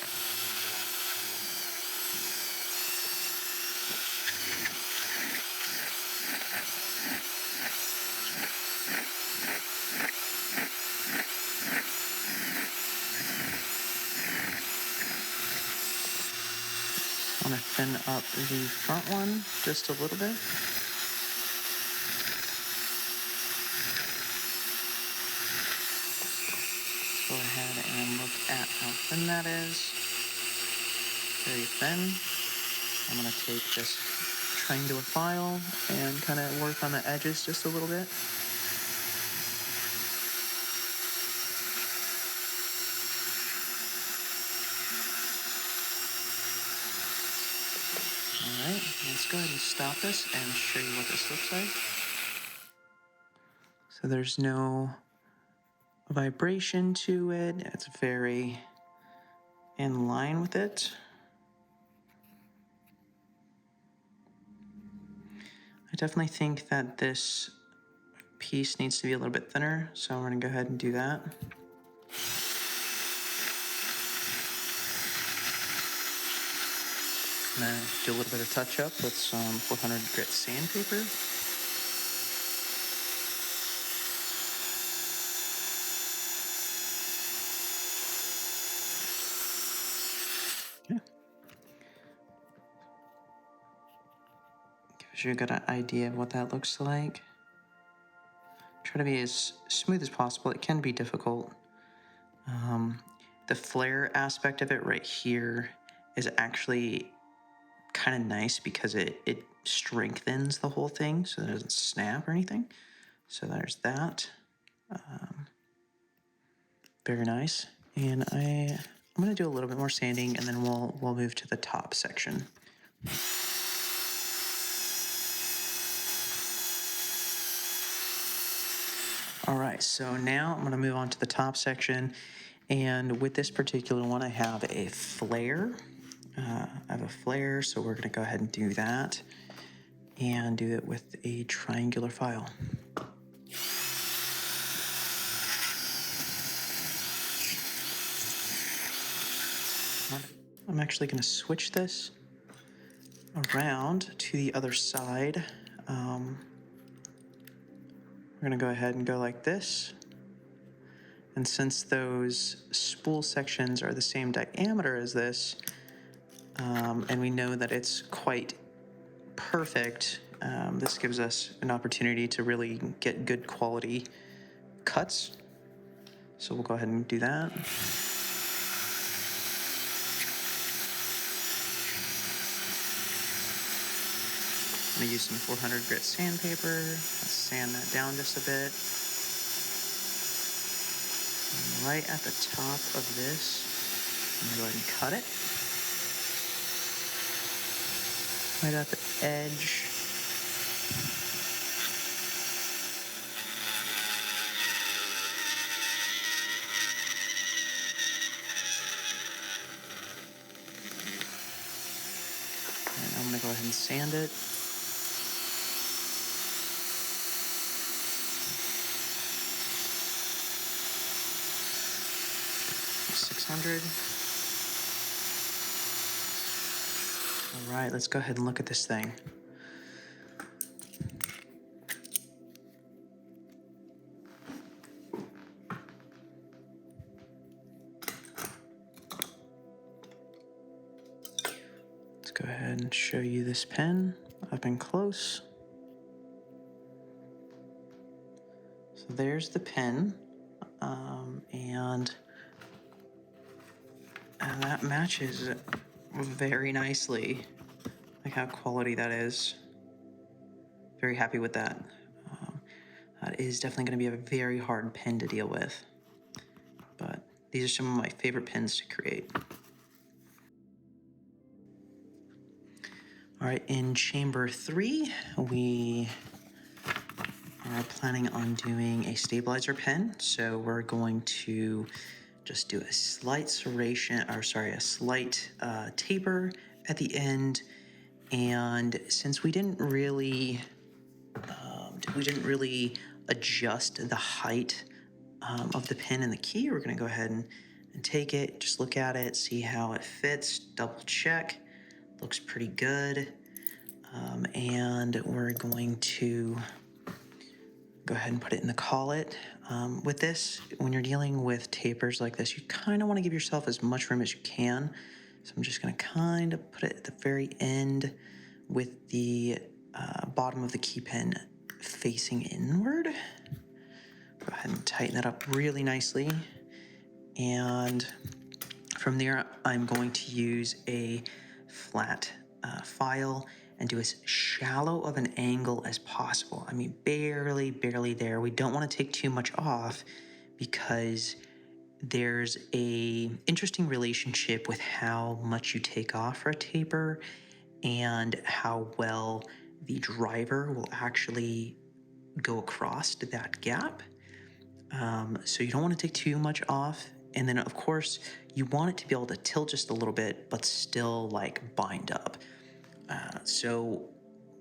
I'm going to thin up the front one just a little bit. Let's go ahead and look at how thin that is. Very thin. I'm going to take this triangular file and kind of work on the edges just a little bit. Alright, let's go ahead and stop this and show you what this looks like. So there's no vibration to it. It's very in line with it. I definitely think that this piece needs to be a little bit thinner, so we're going to go ahead and do that. I'm going to do a little bit of touch up with some 400 grit sandpaper. Yeah. Gives you a good idea of what that looks like. Try to be as smooth as possible. It can be difficult. The flare aspect of it right here is actually kind of nice because it strengthens the whole thing so that it doesn't snap or anything. So there's that. Very nice. And I'm going to do a little bit more sanding, and then we'll move to the top section. All right, so now I'm going to move on to the top section. And with this particular one, I have a flare. I have a flare, so we're going to go ahead and do that. And do it with a triangular file. I'm actually going to switch this around to the other side. We're going to go ahead and go like this. And since those spool sections are the same diameter as this, and we know that it's quite perfect, this gives us an opportunity to really get good quality cuts. So we'll go ahead and do that. I'm going to use some 400 grit sandpaper. Let's sand that down just a bit. And right at the top of this, I'm going to go ahead and cut it. Right at the edge. And I'm going to go ahead and sand it. All right, let's go ahead and look at this thing. ahead and show you this pen up and close. So there's the pen, and that matches very nicely. Like how quality that is. Very happy with that. That is definitely going to be a very hard pen to deal with. But these are some of my favorite pens to create. All right, in chamber 3, we are planning on doing a stabilizer pen. So we're going to just do a slight serration, or sorry, a slight taper at the end. And since we didn't really adjust the height of the pen and the key, we're going to go ahead and take it, just look at it, see how it fits, double check. Looks pretty good. And we're going to go ahead and put it in the collet. With this, when you're dealing with tapers like this, you kind of want to give yourself as much room as you can. So I'm just going to kind of put it at the very end with the bottom of the key pen facing inward. Go ahead and tighten that up really nicely. And from there, I'm going to use a flat file and do as shallow of an angle as possible. I mean, barely there. We don't want to take too much off because there's a interesting relationship with how much you take off for a taper and how well the driver will actually go across to that gap. So you don't want to take too much off. And then, of course, you want it to be able to tilt just a little bit, but still like bind up. So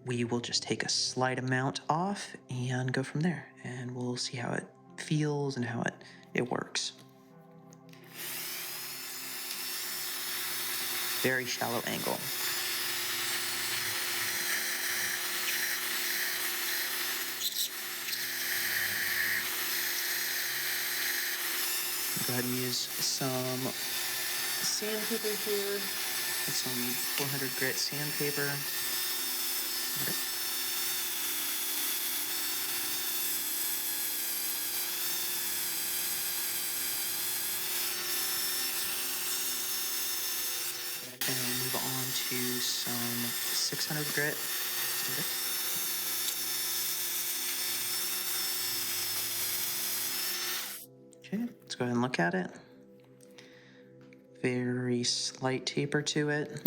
we will just take a slight amount off and go from there. And we'll see how it feels and how it works. Very shallow angle. Go ahead and use some sandpaper here. Get some 400 grit sandpaper. Okay. And move on to some 600 grit. Okay, let's go ahead and look at it. Very slight taper to it.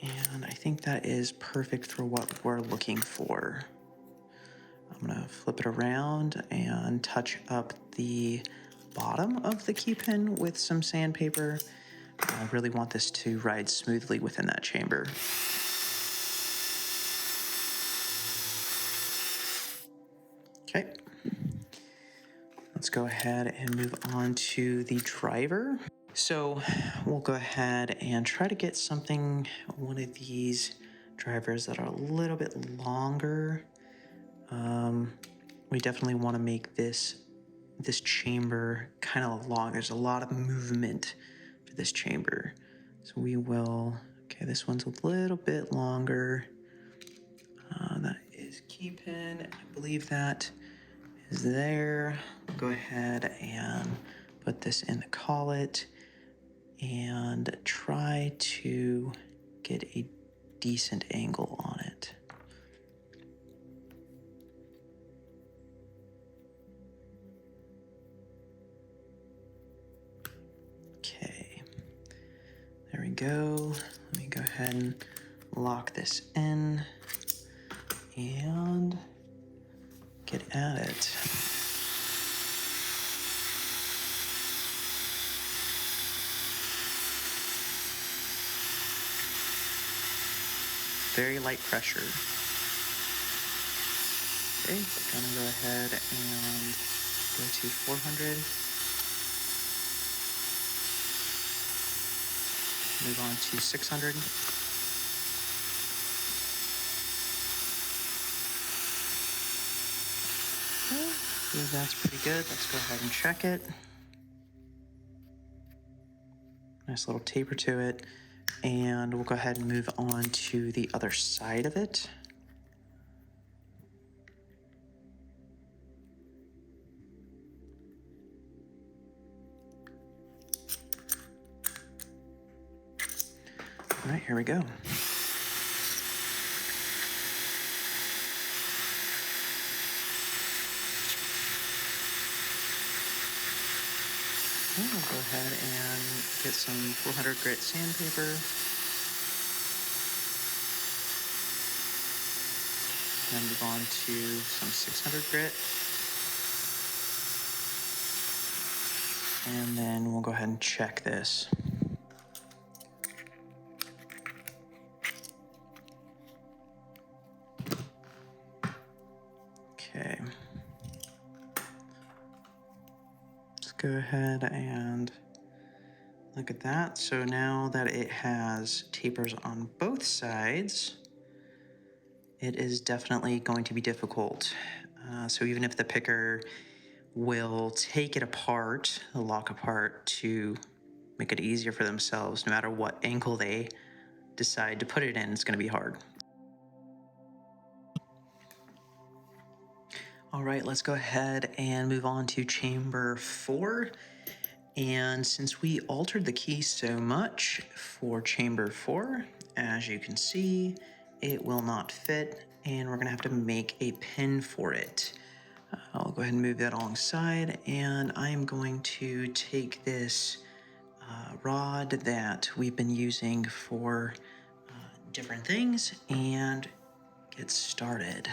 And I think that is perfect for what we're looking for. I'm gonna flip it around and touch up the bottom of the key pin with some sandpaper. I really want this to ride smoothly within that chamber. Okay. Let's go ahead and move on to the driver. So we'll go ahead and try to get one of these drivers that are a little bit longer. We definitely want to make this chamber kind of long. There's a lot of movement for this chamber. So we will, okay, this one's a little bit longer. That is key pin. I believe that is there. We'll go ahead and put this in the collet and try to get a decent angle on it. Okay, there we go. Let me go ahead and lock this in and get at it. Very light pressure. Okay, we're gonna go ahead and go to 400. Move on to 600. Okay, that's pretty good. Let's go ahead and check it. Nice little taper to it. And we'll go ahead and move on to the other side of it. All right, here we go. Okay, we'll go ahead and get some 400 grit sandpaper. And move on to some 600 grit. And then we'll go ahead and check this. Okay. Let's go ahead and look at that. So now that it has tapers on both sides, it is definitely going to be difficult. So even if the picker will take it apart, the lock apart, to make it easier for themselves, no matter what angle they decide to put it in, it's going to be hard. All right, let's go ahead and move on to chamber 4. And since we altered the key so much for chamber 4, as you can see, it will not fit, and we're gonna have to make a pin for it. I'll go ahead and move that alongside, and I'm going to take this rod that we've been using for different things and get started.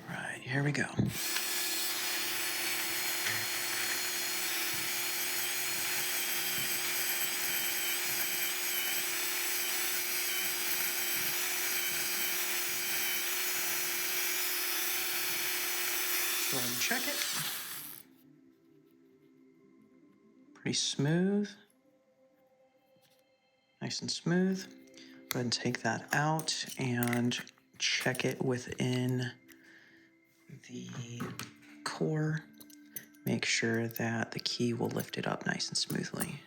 All right, here we go. Go ahead and check it. Pretty smooth. Nice and smooth. Go ahead and take that out and check it within the core. Make sure that the key will lift it up nice and smoothly.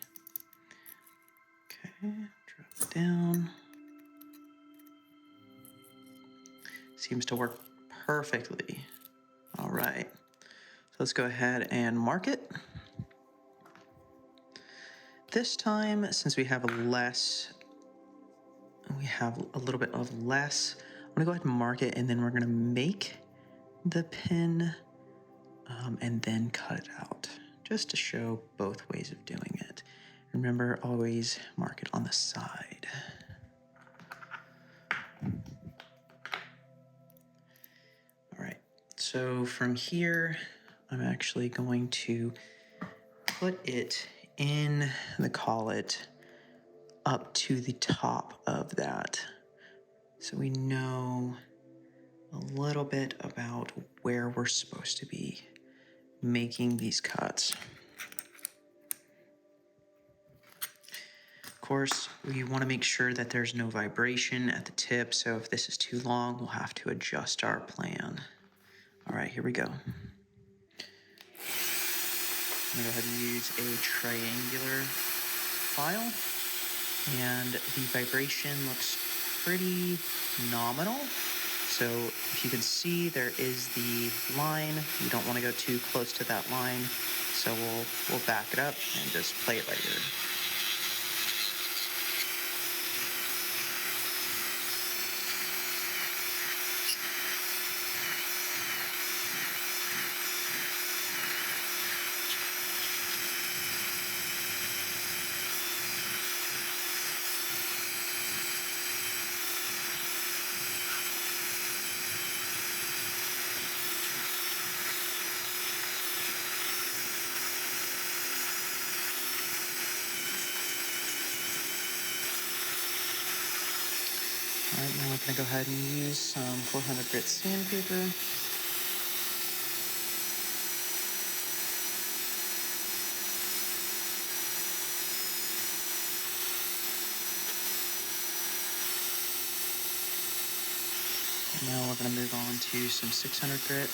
Okay, drop it down. Seems to work perfectly. All right, so let's go ahead and mark it. This time, since we have a little bit of less, I'm gonna go ahead and mark it, and then we're gonna make the pin and then cut it out, just to show both ways of doing it. Remember, always mark it on the side. All right, so from here, I'm actually going to put it in the collet up to the top of that, so we know a little bit about where we're supposed to be making these cuts. Of course, we want to make sure that there's no vibration at the tip, so if this is too long, we'll have to adjust our plan. All right, here we go. I'm gonna go ahead and use a triangular file, and the vibration looks pretty nominal. So if you can see, there is the line. You don't want to go too close to that line, so we'll back it up and just play it later. All right, now we're gonna go ahead and use some 400 grit sandpaper. Now we're going to move on to some 600 grit.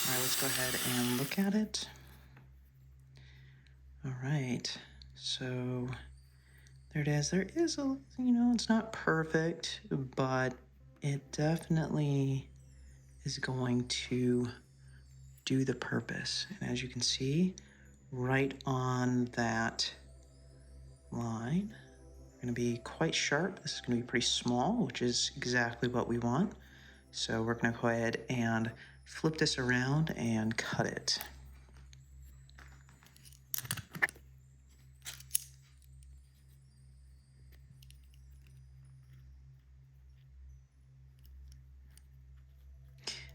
All right, let's go ahead and look at it. All right, so there it is. There is a, it's not perfect, but it definitely is going to do the purpose. And as you can see, right on that line, we're going to be quite sharp. This is going to be pretty small, which is exactly what we want. So we're going to go ahead and flip this around and cut it.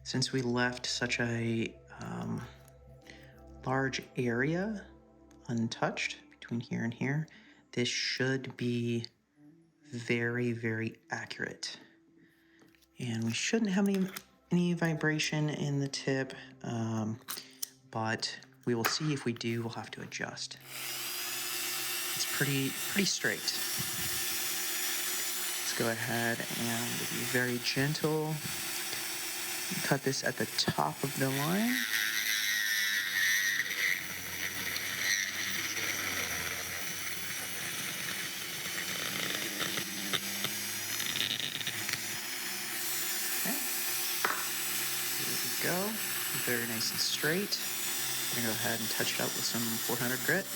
Since we left such a large area untouched between here and here, this should be very, very accurate. And we shouldn't have any vibration in the tip, but we will see. If we do, we'll have to adjust. It's pretty straight. Let's go ahead and be very gentle. Cut this at the top of the line. Okay. There we go. Very nice and straight. I'm gonna go ahead and touch it up with some 400 grit.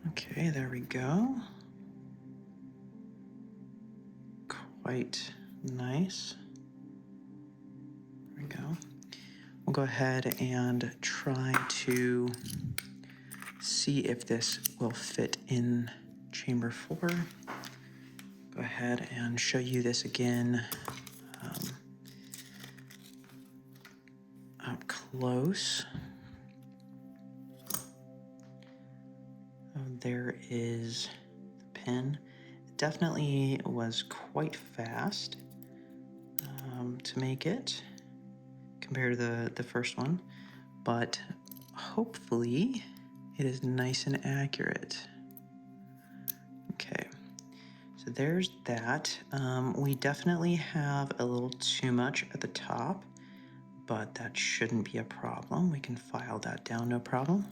Okay, there we go. Quite nice. There we go. We'll go ahead and try to see if this will fit in chamber 4. Go ahead and show you this again up close. There is the pin. It definitely was quite fast to make it compared to the first one, but hopefully it is nice and accurate. Okay, so there's that. We definitely have a little too much at the top, but that shouldn't be a problem. We can file that down, no problem.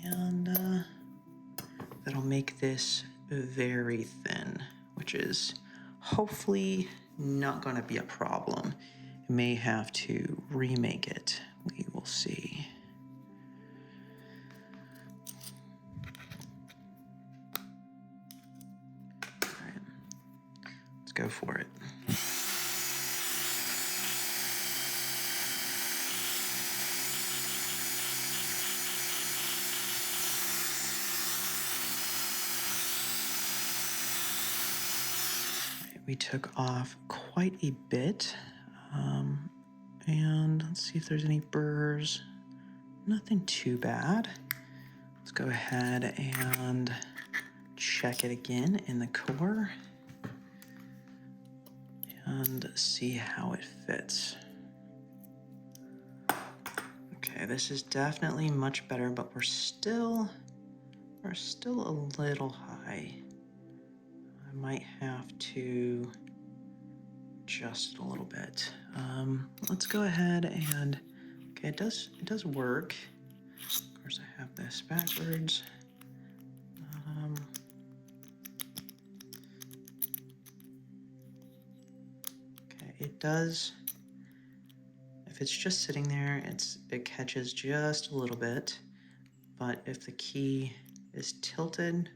And that'll make this very thin, which is hopefully not going to be a problem. You may have to remake it. We will see. All right, let's go for it. We took off quite a bit, and let's see if there's any burrs. Nothing too bad. Let's go ahead and check it again in the core and see how it fits. Okay, this is definitely much better, but we're still a little high. I might have to adjust it a little bit. Let's go ahead and, okay, it does work. Of course, I have this backwards. Okay, it does. If it's just sitting there, it catches just a little bit, but if the key is tilted,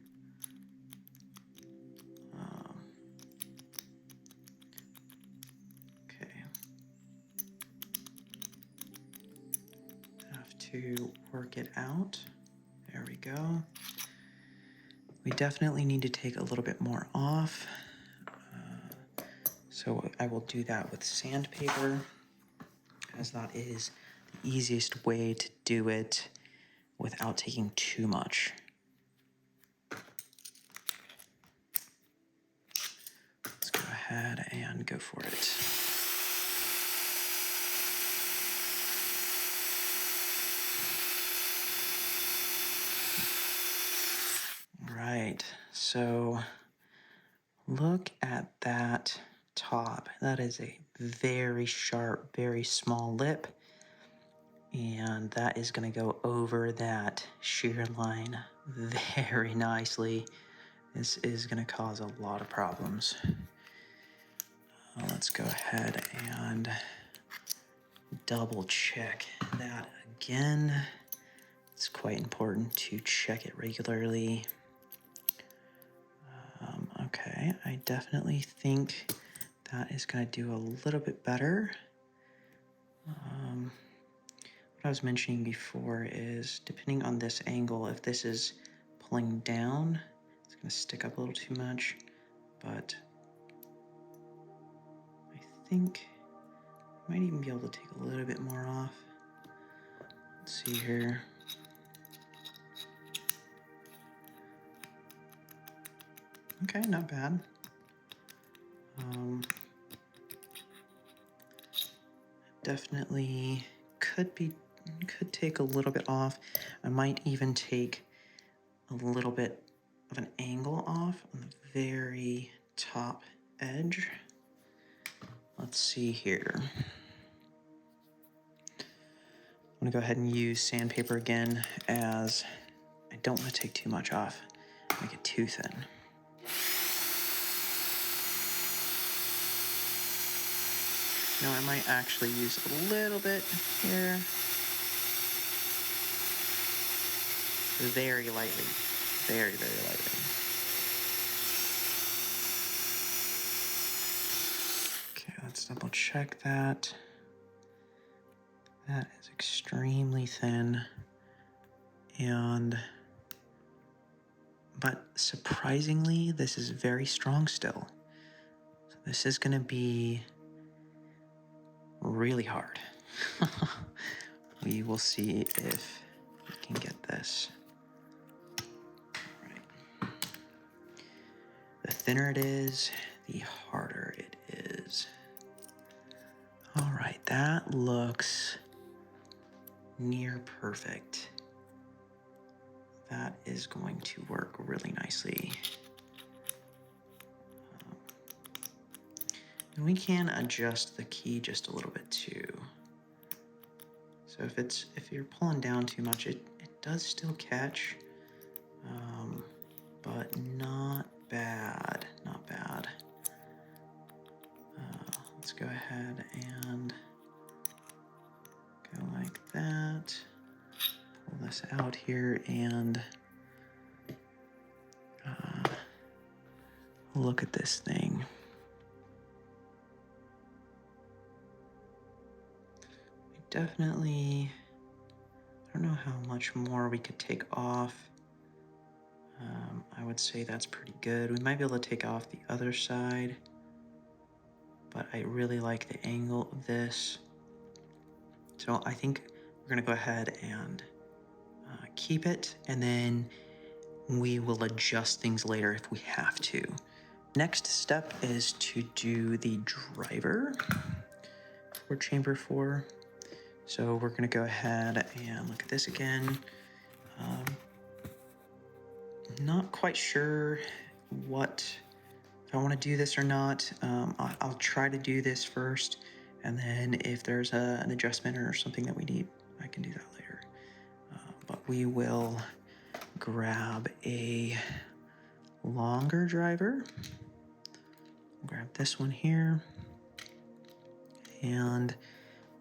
to work it out. There we go. We definitely need to take a little bit more off. So I will do that with sandpaper, as that is the easiest way to do it without taking too much. ahead and go for it. All right, so look at that top. That is a very sharp, very small lip. And that is going to go over that shear line very nicely. This is going to cause a lot of problems. Let's go ahead and double check that again. It's quite important to check it regularly. Okay, I definitely think that is going to do a little bit better. What I was mentioning before is, depending on this angle, if this is pulling down, it's going to stick up a little too much, but I think I might even be able to take a little bit more off. Let's see here. Okay, not bad. Definitely could take a little bit off. I might even take a little bit of an angle off on the very top edge. Let's see here. I'm gonna go ahead and use sandpaper again, as I don't want to take too much off, make it too thin. Now I might actually use a little bit here. Very lightly. Very, very lightly. Okay, let's double check that. That is extremely thin. But surprisingly, this is very strong still. So this is gonna be really hard. We will see if we can get this. Right. The thinner it is, the harder it is. All right, that looks near perfect. That is going to work really nicely. And we can adjust the key just a little bit too. So if you're pulling down too much, it does still catch, but not bad, not bad. Let's go ahead and go like that. Pull this out here and look at this thing. Definitely, I don't know how much more we could take off. I would say that's pretty good. We might be able to take off the other side, but I really like the angle of this. So I think we're gonna go ahead and keep it, and then we will adjust things later if we have to. Next step is to do the driver for chamber 4. So we're gonna go ahead and look at this again. Not quite sure if I want to do this or not. I'll try to do this first, and then if there's an adjustment or something that we need, I can do that later. But we will grab a longer driver. Grab this one here, and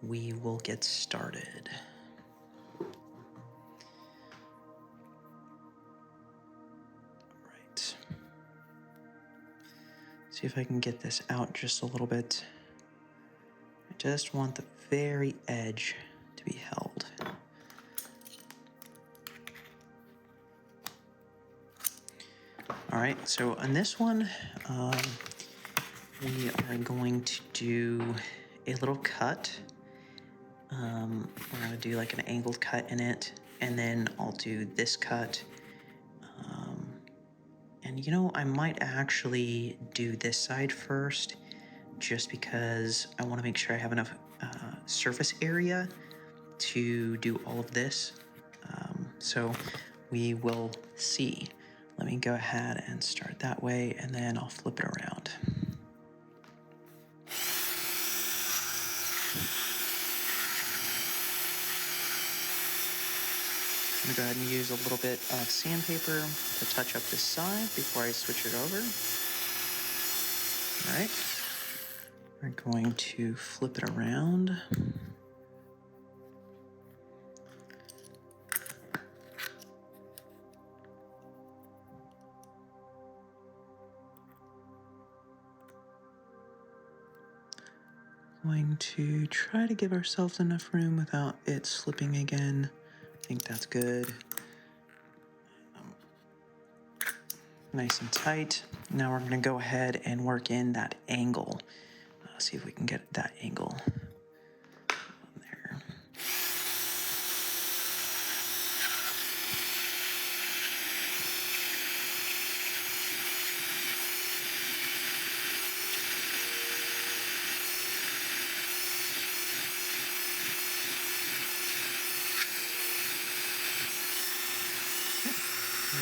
we will get started. Right. See if I can get this out just a little bit. I just want the very edge to be held. All right, so on this one, we are going to do a little cut. We're gonna do like an angled cut in it, and then I'll do this cut, And you know, I might actually do this side first, just because I want to make sure I have enough surface area to do all of this. So we will see. Let me go ahead and start that way, and then I'll flip it around. I'm going to go ahead and use a little bit of sandpaper to touch up this side before I switch it over. All right. We're going to flip it around. Going to try to give ourselves enough room without it slipping again. I think that's good. Nice and tight. Now we're going to go ahead and work in that angle. See if we can get that angle on there.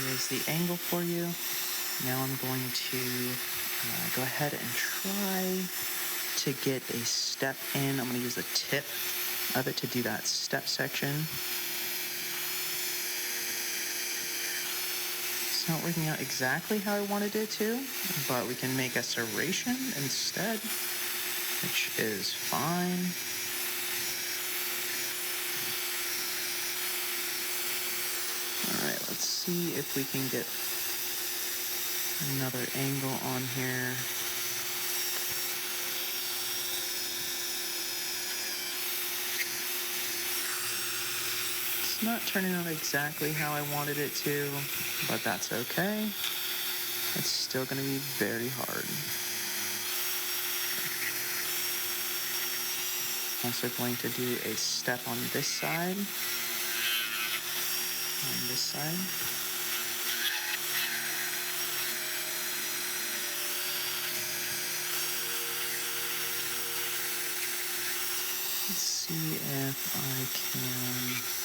Here's the angle for you. Now I'm going to go ahead and try to get a step in. I'm going to use the tip of it to do that step section. It's not working out exactly how I wanted it to, but we can make a serration instead, which is fine. All right, let's see if we can get another angle on here. It's not turning out exactly how I wanted it to, but that's okay. It's still going to be very hard. Also going to do a step on this side. On this side. Let's see if I can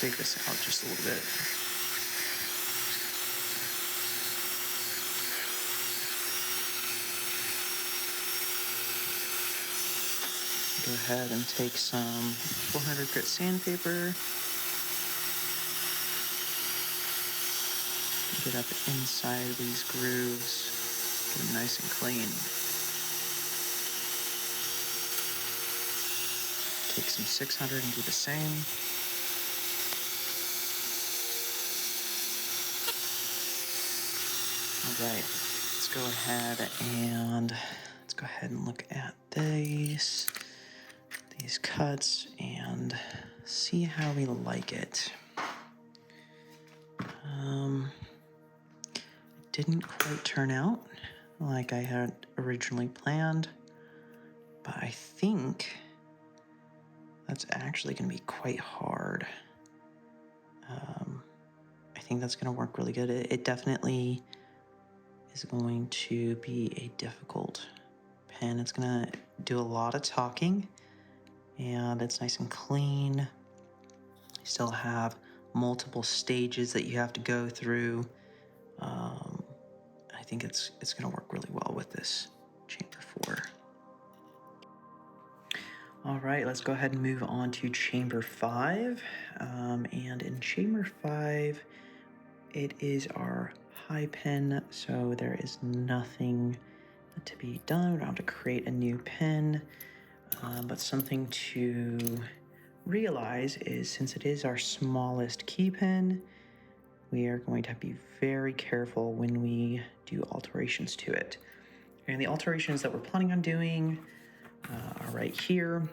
dig this out just a little bit. Go ahead and take some 400 grit sandpaper. Get up inside of these grooves. Get them nice and clean. Take some 600 and do the same. All right, let's go ahead and look at these cuts and see how we like it. It didn't quite turn out like I had originally planned, but I think that's actually going to be quite hard. I think that's going to work really good. It definitely is going to be a difficult pen. It's going to do a lot of talking, and it's nice and clean. You still have multiple stages that you have to go through. I think it's going to work really well with this Chamber 4. All right, let's go ahead and move on to Chamber 5. And in Chamber 5, it is our high pen, so there is nothing to be done. We don't have to create a new pen, but something to realize is, since it is our smallest key pen, we are going to be very careful when we do alterations to it. And the alterations that we're planning on doing are right here.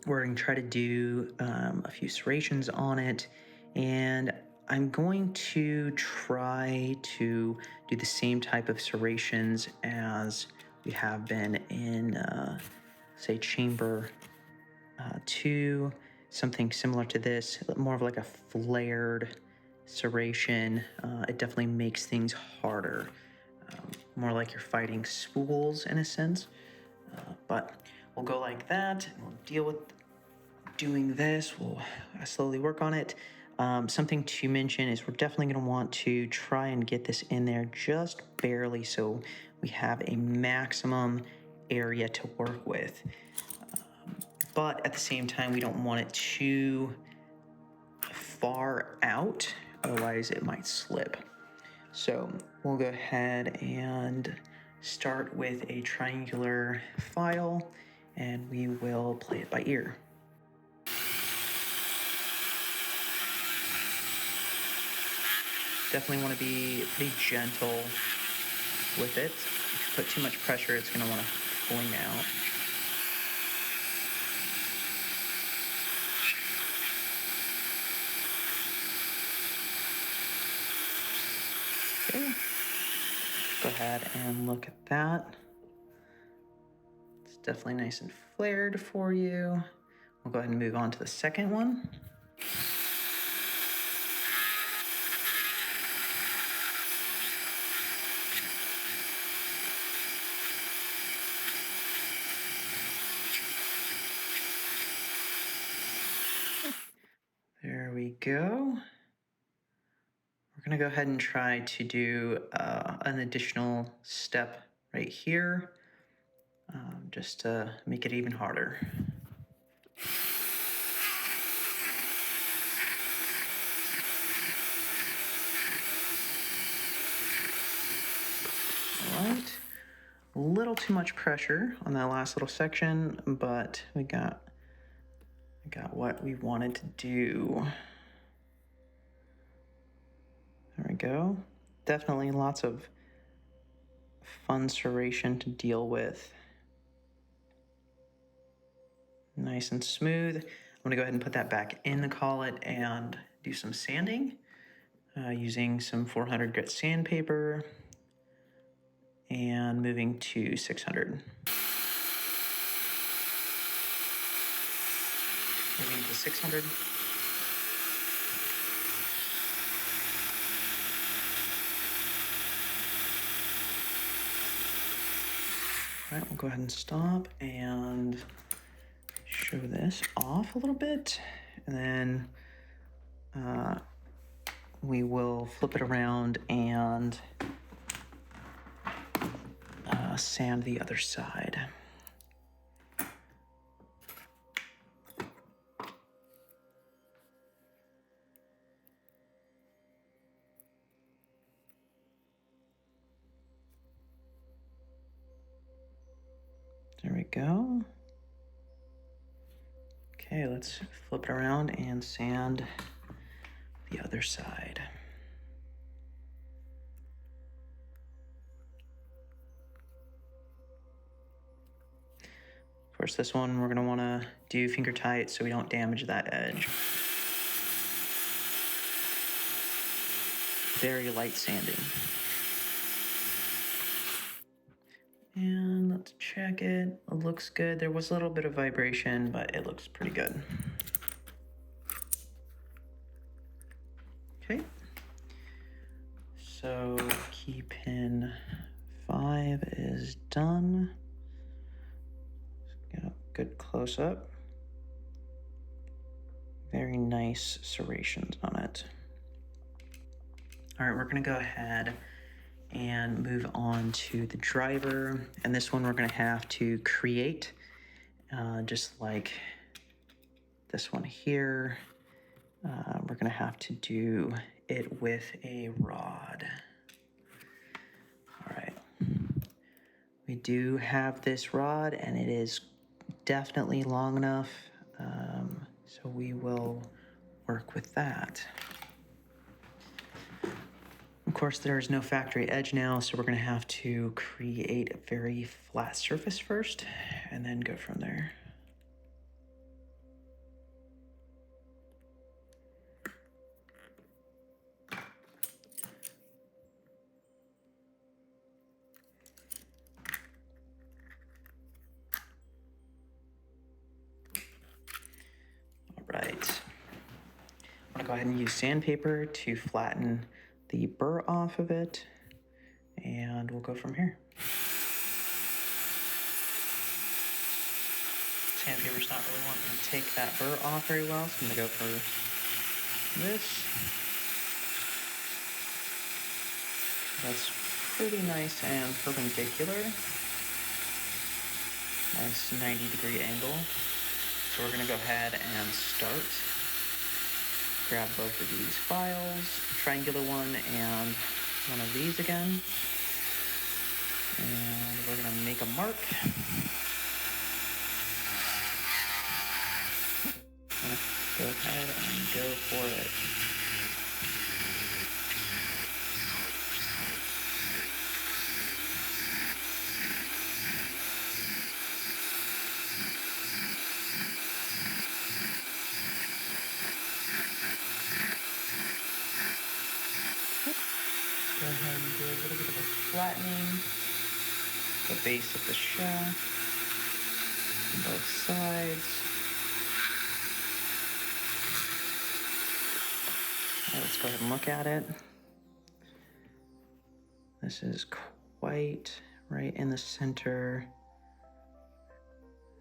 We're going to try to do a few serrations on it, and I'm going to try to do the same type of serrations as we have been in, say, Chamber 2, something similar to this, more of like a flared serration, it definitely makes things harder. More like you're fighting spools in a sense. But we'll go like that, and we'll deal with doing this. We'll slowly work on it. Something to mention is we're definitely going to want to try and get this in there just barely so we have a maximum area to work with. But at the same time, we don't want it too far out, otherwise it might slip. So we'll go ahead and start with a triangular file, and we will play it by ear. Definitely want to be pretty gentle with it. If you put too much pressure, it's going to want to fling out. Okay. Go ahead and look at that. It's definitely nice and flared for you. We'll go ahead and move on to the second one. There we go. We're going to go ahead and try to do an additional step right here, just to make it even harder. All right. A little too much pressure on that last little section, but we got what we wanted to do. There we go. Definitely lots of fun serration to deal with. Nice and smooth. I'm gonna go ahead and put that back in the collet and do some sanding using some 400 grit sandpaper and moving to 600. Moving to 600. All right, we'll go ahead and stop and show this off a little bit, and then we will flip it around and sand the other side. There we go. Okay, let's flip it around and sand the other side. Of course, this one we're gonna wanna do finger tight so we don't damage that edge. Very light sanding. And let's check it. It looks good. There was a little bit of vibration, but it looks pretty good. Okay. So key pin 5 is done. Get a good close up. Very nice serrations on it. All right, we're gonna go ahead and move on to the driver. And this one we're gonna have to create, just like this one here. We're gonna have to do it with a rod. All right. We do have this rod and it is definitely long enough. So we will work with that. Of course, there is no factory edge now, so we're going to have to create a very flat surface first and then go from there. All right. I'm to go ahead and use sandpaper to flatten the burr off of it, and we'll go from here. Sandpaper's not really wanting to take that burr off very well, so I'm going to go for this. That's pretty nice and perpendicular. Nice 90-degree angle. So we're going to go ahead and start. Grab both of these files, triangular one and one of these again. And we're going to make a mark. Go ahead and go for it. Go ahead and do a little bit of a flattening, the base of the shaft, on both sides. All right, let's go ahead and look at it. This is quite right in the center.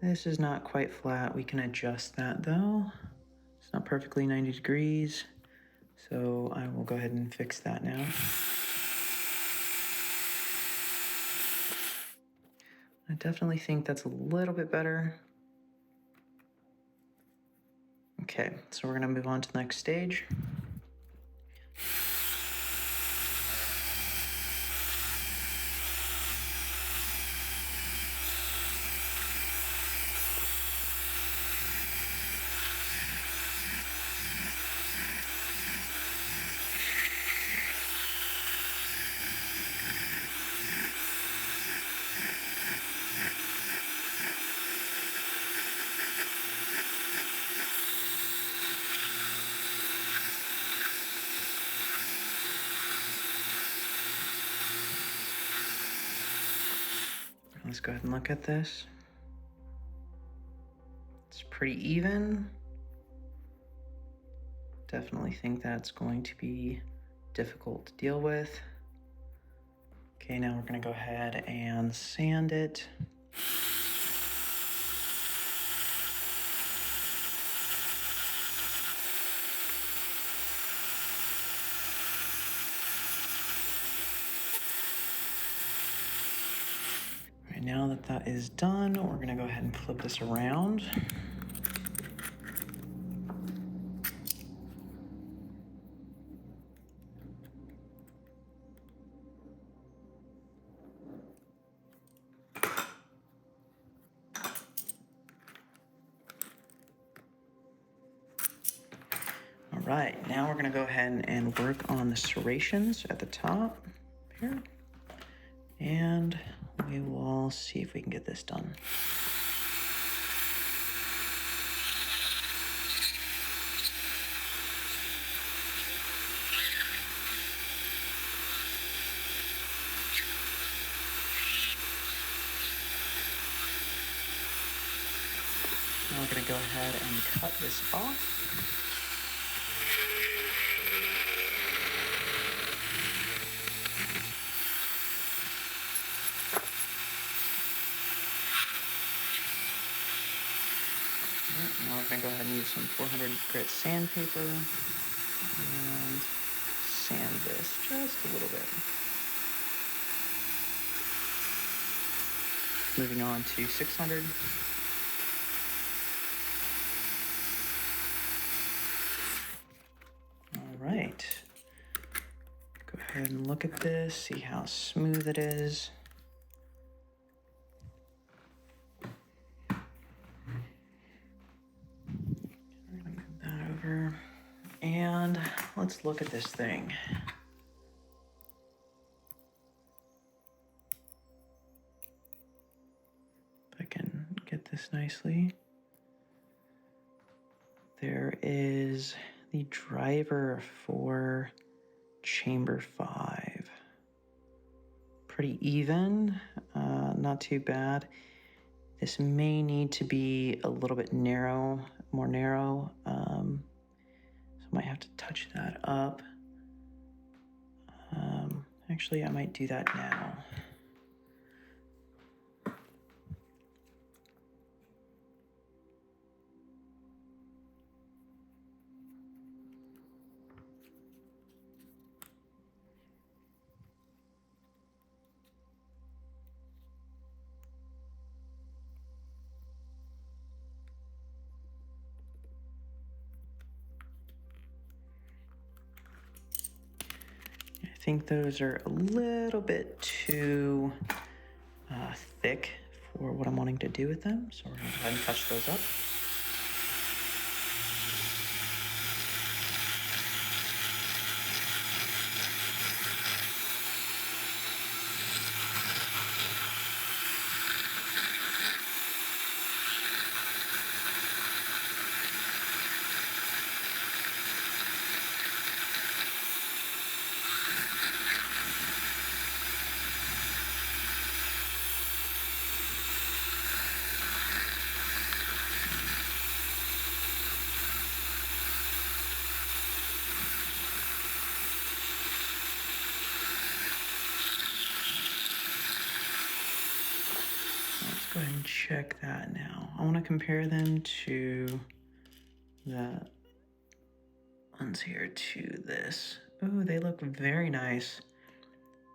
This is not quite flat. We can adjust that though. It's not perfectly 90 degrees. So I will go ahead and fix that now. I definitely think that's a little bit better. Okay, so we're gonna move on to the next stage. Let's go ahead and look at this. It's pretty even. Definitely think that's going to be difficult to deal with. Okay, now we're gonna go ahead and sand it. All right, now that that is done, we're gonna go ahead and flip this around. All right, now we're gonna go ahead and work on the serrations at the top here. And we will see if we can get this done. Now we're gonna go ahead and cut this off. Now we're gonna go ahead and use some 400 grit sandpaper and sand this just a little bit. Moving on to 600. All right. Go ahead and look at this, see how smooth it is. And let's look at this thing. If I can get this nicely. There is the driver for chamber 5. Pretty even, not too bad. This may need to be a little bit narrow, more narrow. So might have to touch that up. Actually, I might do that now. I think those are a little bit too thick for what I'm wanting to do with them, so we're going to go ahead and touch those up. Let's go ahead and check that now. I want to compare them to the ones here to this. Oh, they look very nice.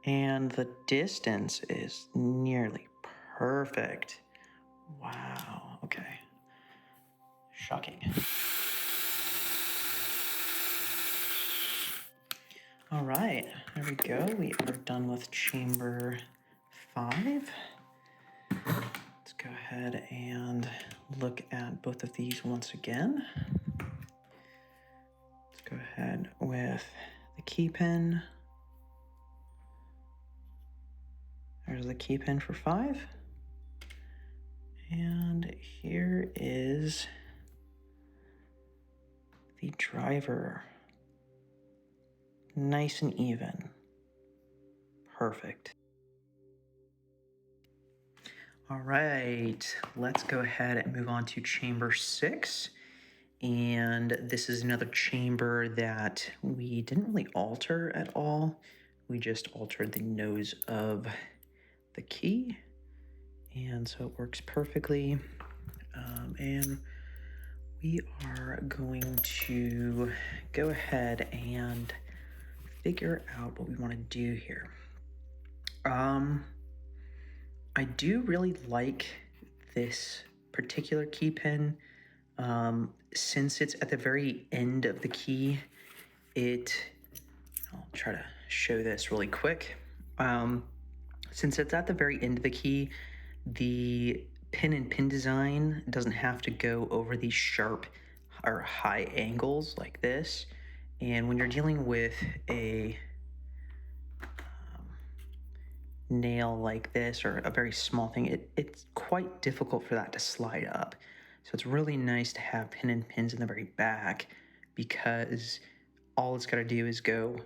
And the distance is nearly perfect. Wow, okay. Shocking. All right, there we go. We are done with chamber 5. Let's go ahead and look at both of these once again. Let's go ahead with the key pin. There's the key pin for 5. And here is the driver. Nice and even. Perfect. All right, let's go ahead and move on to chamber 6. And this is another chamber that we didn't really alter at all. We just altered the nose of the key. And so it works perfectly. And we are going to go ahead and figure out what we want to do here. I do really like this particular key pin. Since it's at the very end of the key, I'll try to show this really quick. Since it's at the very end of the key, the pin and pin design doesn't have to go over these sharp or high angles like this. And when you're dealing with a nail like this or a very small thing, it's quite difficult for that to slide up. So it's really nice to have pin and pins in the very back, because all it's got to do is go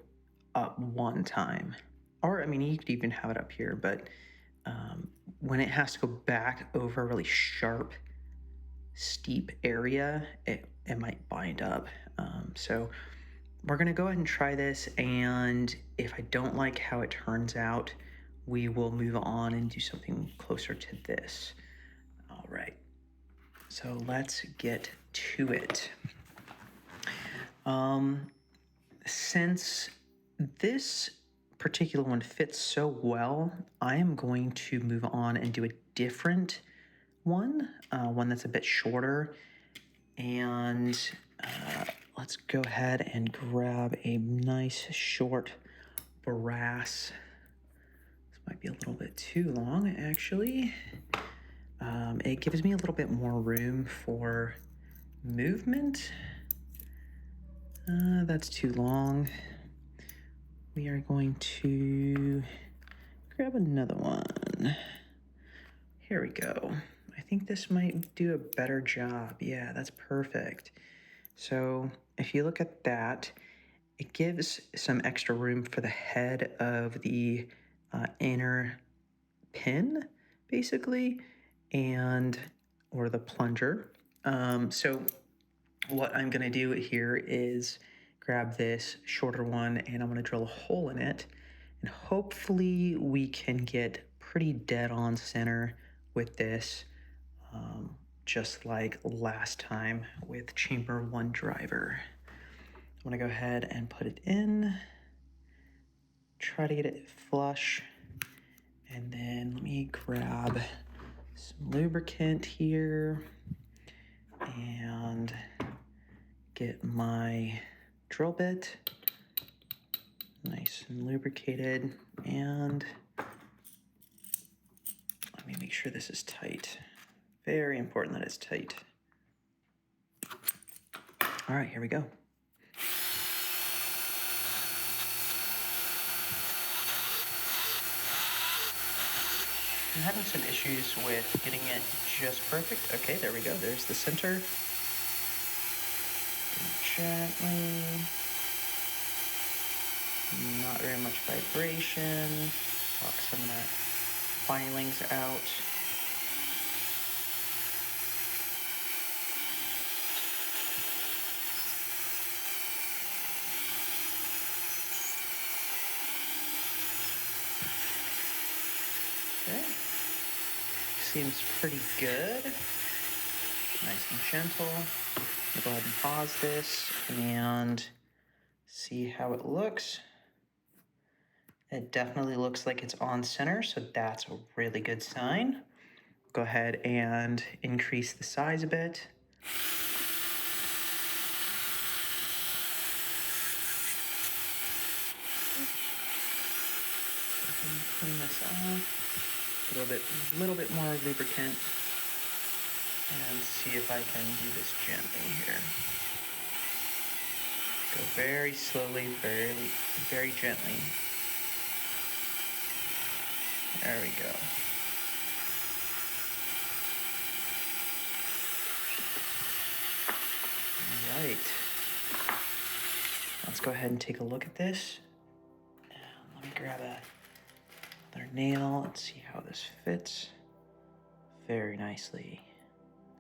up one time. Or, I mean, you could even have it up here, but when it has to go back over a really sharp, steep area, it might bind up. So we're going to go ahead and try this, and if I don't like how it turns out, we will move on and do something closer to this. All right, so let's get to it. Since this particular one fits so well, I am going to move on and do a different one that's a bit shorter. And let's go ahead and grab a nice short brass. This might be a little bit too long, actually. It gives me a little bit more room for movement. That's too long. We are going to grab another one. Here we go. I think this might do a better job. Yeah, that's perfect. So if you look at that, it gives some extra room for the head of the inner pin, basically, or the plunger. So what I'm going to do here is grab this shorter one and I'm gonna drill a hole in it. And hopefully we can get pretty dead on center with this, just like last time with chamber 1 driver. I'm gonna go ahead and put it in, try to get it flush, and then let me grab some lubricant here and get my drill bit nice and lubricated, and let me make sure this is tight. Very important that it's tight. All right, here we go. I'm having some issues with getting it just perfect. Okay, there we go. There's the center. Gently. Not very much vibration. Lock some of that filings out. Okay. Seems pretty good. Nice and gentle. I'll go ahead and pause this and see how it looks. It definitely looks like it's on center, so that's a really good sign. Go ahead and increase the size a bit. Clean this off. A little bit more lubricant, and see if I can do this gently here. Go very slowly, very gently. There we go. All right. Let's go ahead and take a look at this. Let me grab another nail. Let's see how this fits. Very nicely.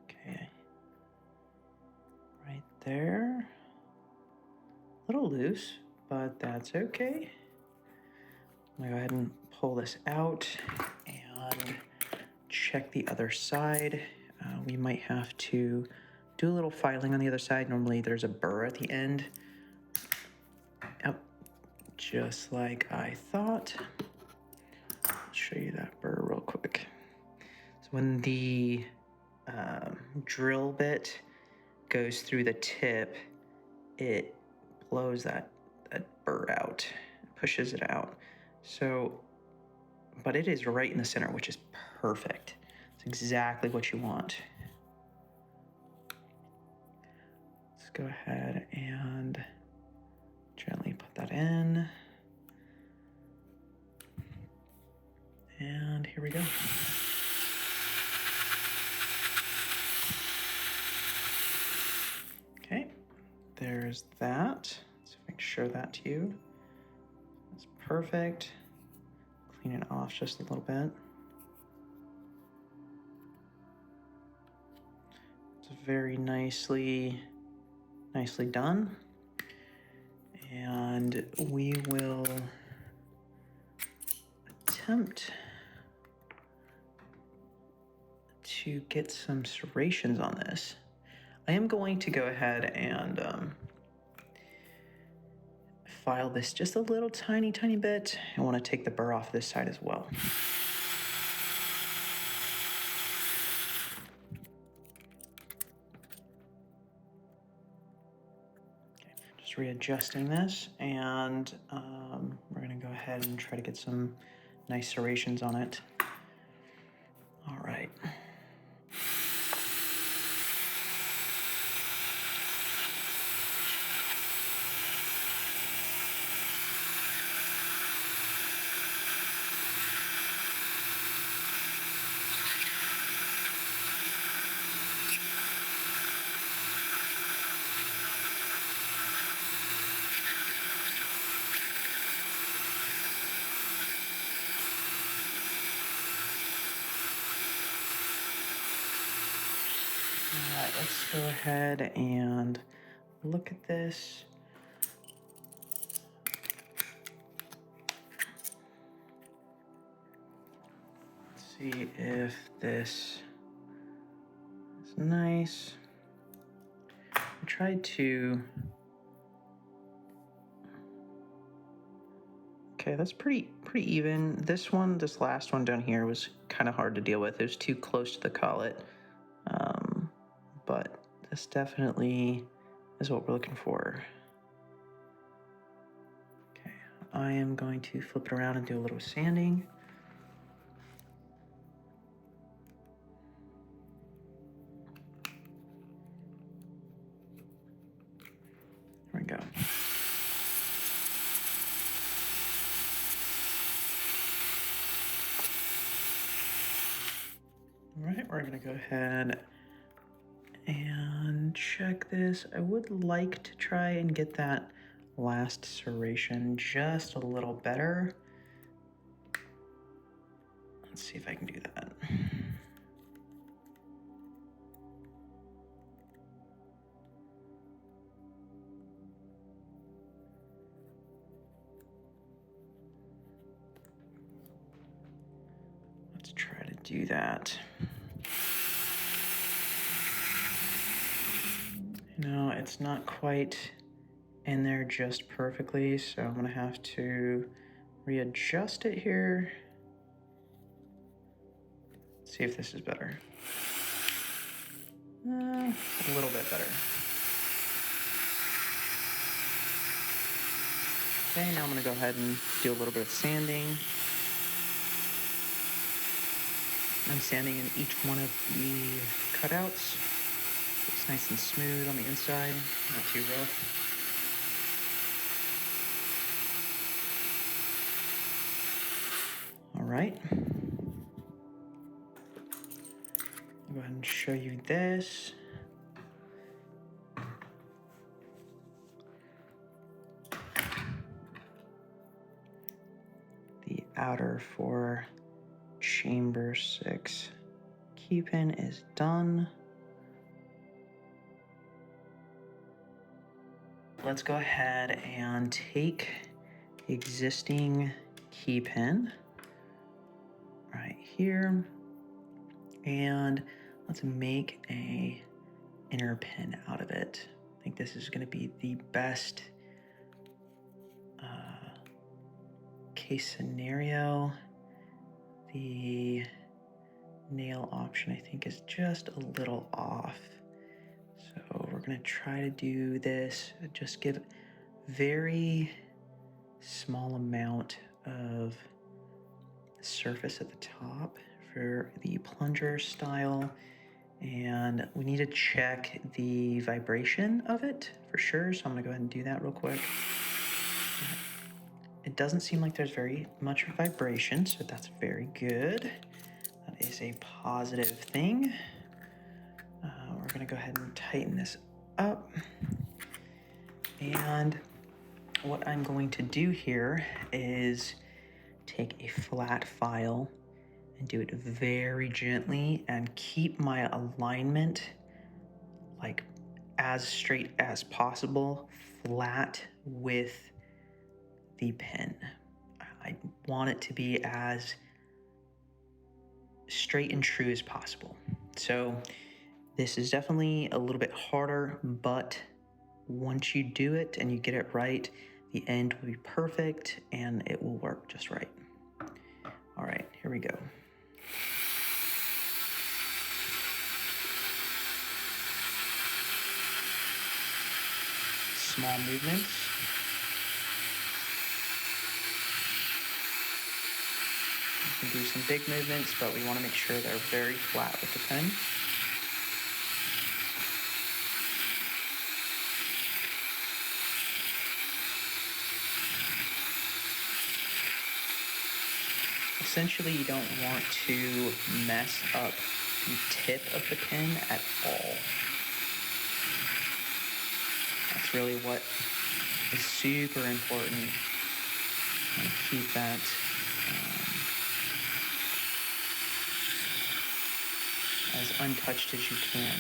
Okay. Right there. A little loose, but that's okay. I'm gonna go ahead and pull this out and check the other side. We might have to do a little filing on the other side. Normally there's a burr at the end. Yep, just like I thought. I'll show you that burr real quick. So when the drill bit goes through the tip, it blows that burr out, pushes it out. So, but it is right in the center, which is perfect. It's exactly what you want. Let's go ahead and gently put that in. And here we go. Okay, there's that. Let's make sure that to you. That's perfect. Clean it off just a little bit. It's very nicely done. And we will attempt to get some serrations on this. I am going to go ahead and file this just a little tiny bit. I want to take the burr off this side as well. Okay, just readjusting this, and we're going to go ahead and try to get some nice serrations on it. All right. All right, let's go ahead and look at this. see if this is nice. I tried to... Okay, that's pretty even. This last one down here was kind of hard to deal with. It was too close to the collet. But this definitely is what we're looking for. Okay, I am going to flip it around and do a little sanding. There we go. All right, we're gonna go ahead and check this. I would like to try and get that last serration just a little better. Let's see if I can do that. Let's try to do that. No, it's not quite in there just perfectly, so I'm gonna have to readjust it here. See if this is better. A little bit better. Okay, now I'm gonna go ahead and do a little bit of sanding. I'm sanding in each one of the cutouts. It's nice and smooth on the inside, not too rough. All right. I'll go ahead and show you this. The outer for chamber 6 key pin is done. Let's go ahead and take the existing key pin right here, and let's make a inner pin out of it. I think this is going to be the best case scenario. The nail option, I think, is just a little off. So we're going to try to do this, just give very small amount of surface at the top for the plunger style, and we need to check the vibration of it for sure, so I'm gonna go ahead and do that real quick. It doesn't seem like there's very much vibration, so that's very good. That is a positive thing. We're gonna go ahead and tighten this up, and what I'm going to do here is take a flat file and do it very gently and keep my alignment like as straight as possible, flat with the pen. I want it to be as straight and true as possible. So this is definitely a little bit harder, but once you do it and you get it right, the end will be perfect and it will work just right. All right, here we go. Small movements. You can do some big movements, but we want to make sure they're very flat with the pen. Essentially, you don't want to mess up the tip of the pen at all. That's really what is super important. And keep that as untouched as you can.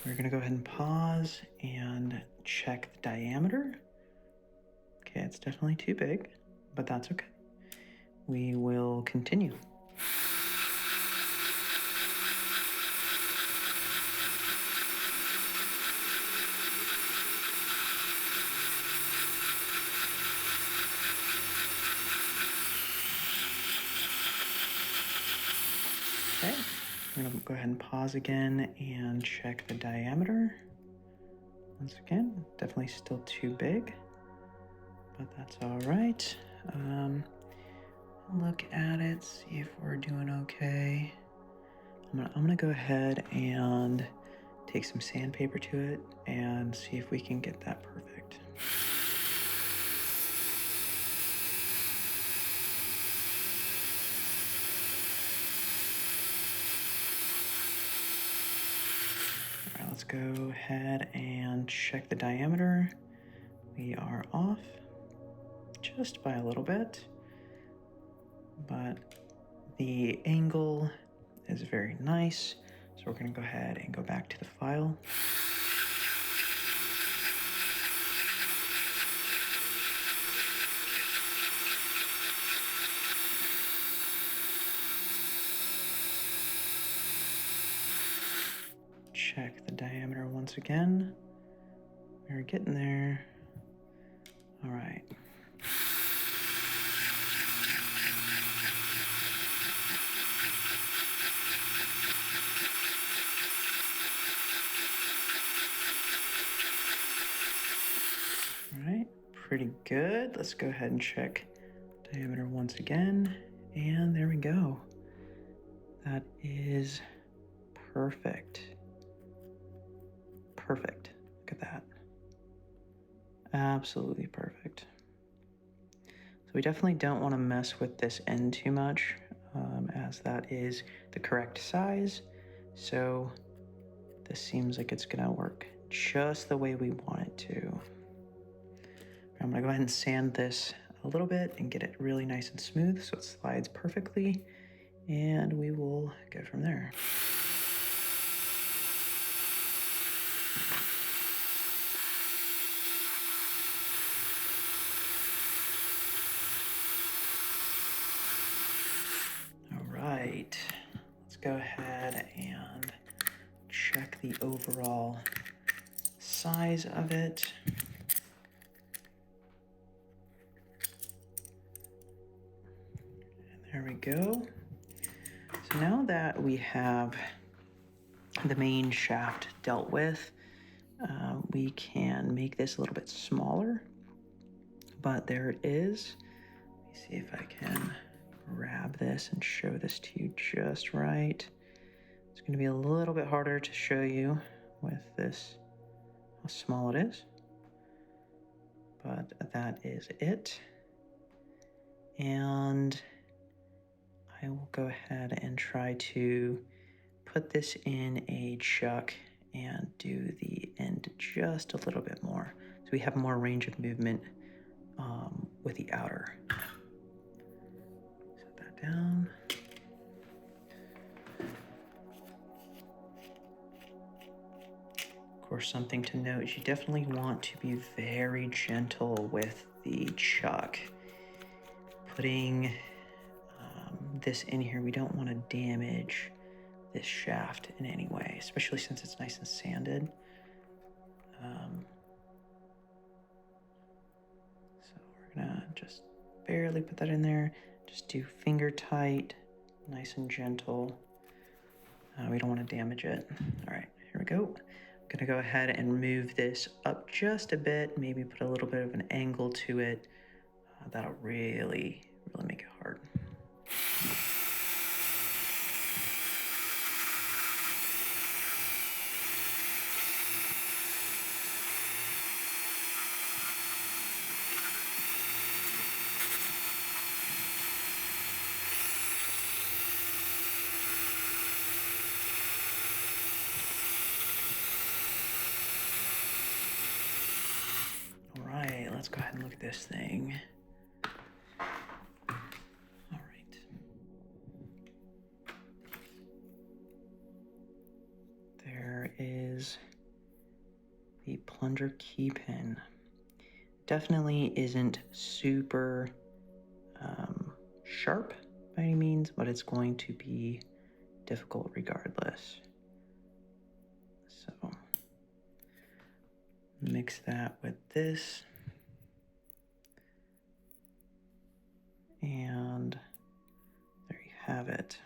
we're gonna go ahead and pause and check the diameter. Okay, it's definitely too big, but that's okay. We will continue. Okay, I'm gonna go ahead and pause again and check the diameter. Once again, definitely still too big, but that's all right. Look at it, see if we're doing okay. I'm gonna go ahead and take some sandpaper to it and see if we can get that perfect. All right, let's go ahead and check the diameter. We are off just by a little bit, but the angle is very nice. So we're gonna go ahead and go back to the file. Check the diameter once again. We're getting there. All right. All right, pretty good. Let's go ahead and check diameter once again. And there we go. That is perfect. Perfect. Look at that. Absolutely perfect. So we definitely don't want to mess with this end too much, as that is the correct size. So this seems like it's gonna work just the way we want it to. I'm gonna go ahead and sand this a little bit and get it really nice and smooth so it slides perfectly, and we will go from there. All right, let's go ahead and check the overall size of it. And there we go. So now that we have the main shaft dealt with, we can make this a little bit smaller, but there it is. Let me see if I can grab this and show this to you just right. It's going to be a little bit harder to show you with this, how small it is, but that is it. And I will go ahead and try to put this in a chuck and do the end just a little bit more, so we have more range of movement with the outer. Set that down. Of course, something to note is you definitely want to be very gentle with the chuck. Putting this in here, we don't want to damage this shaft in any way, especially since it's nice and sanded. So we're gonna just barely put that in there. Just do finger tight, nice and gentle. We don't want to damage it. All right, here we go. I'm gonna go ahead and move this up just a bit, maybe put a little bit of an angle to it. That'll really make it hard. Let's go ahead and look at this thing. All right. There is the plunger key pin. Definitely isn't super sharp by any means, but it's going to be difficult regardless. So mix that with this. And there you have it.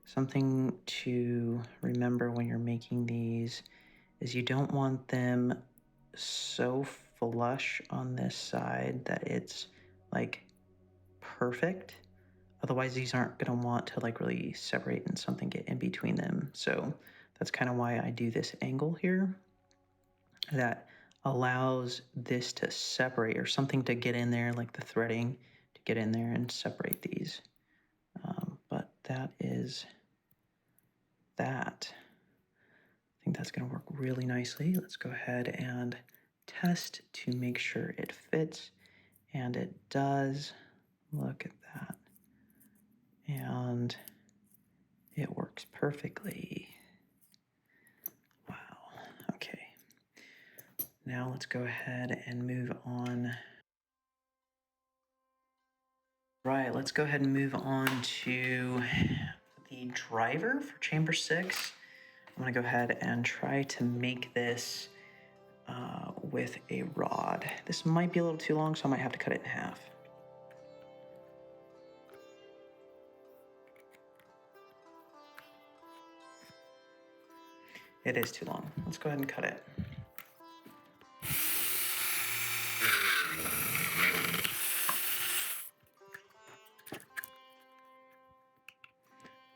Something to remember when you're making these is you don't want them so flush on this side that it's like perfect. Otherwise these aren't going to want to like really separate and something get in between them. So that's kind of why I do this angle here that allows this to separate, or something to get in there, like the threading to get in there and separate these. But that is that. I think that's going to work really nicely. Let's go ahead and test to make sure it fits, and it does. Look at that. And it works perfectly. Wow. Okay. Now let's go ahead and move on. Right, let's go ahead and move on to the driver for chamber 6. I'm going to go ahead and try to make this with a rod. This might be a little too long, so I might have to cut it in half. It is too long. Let's go ahead and cut it.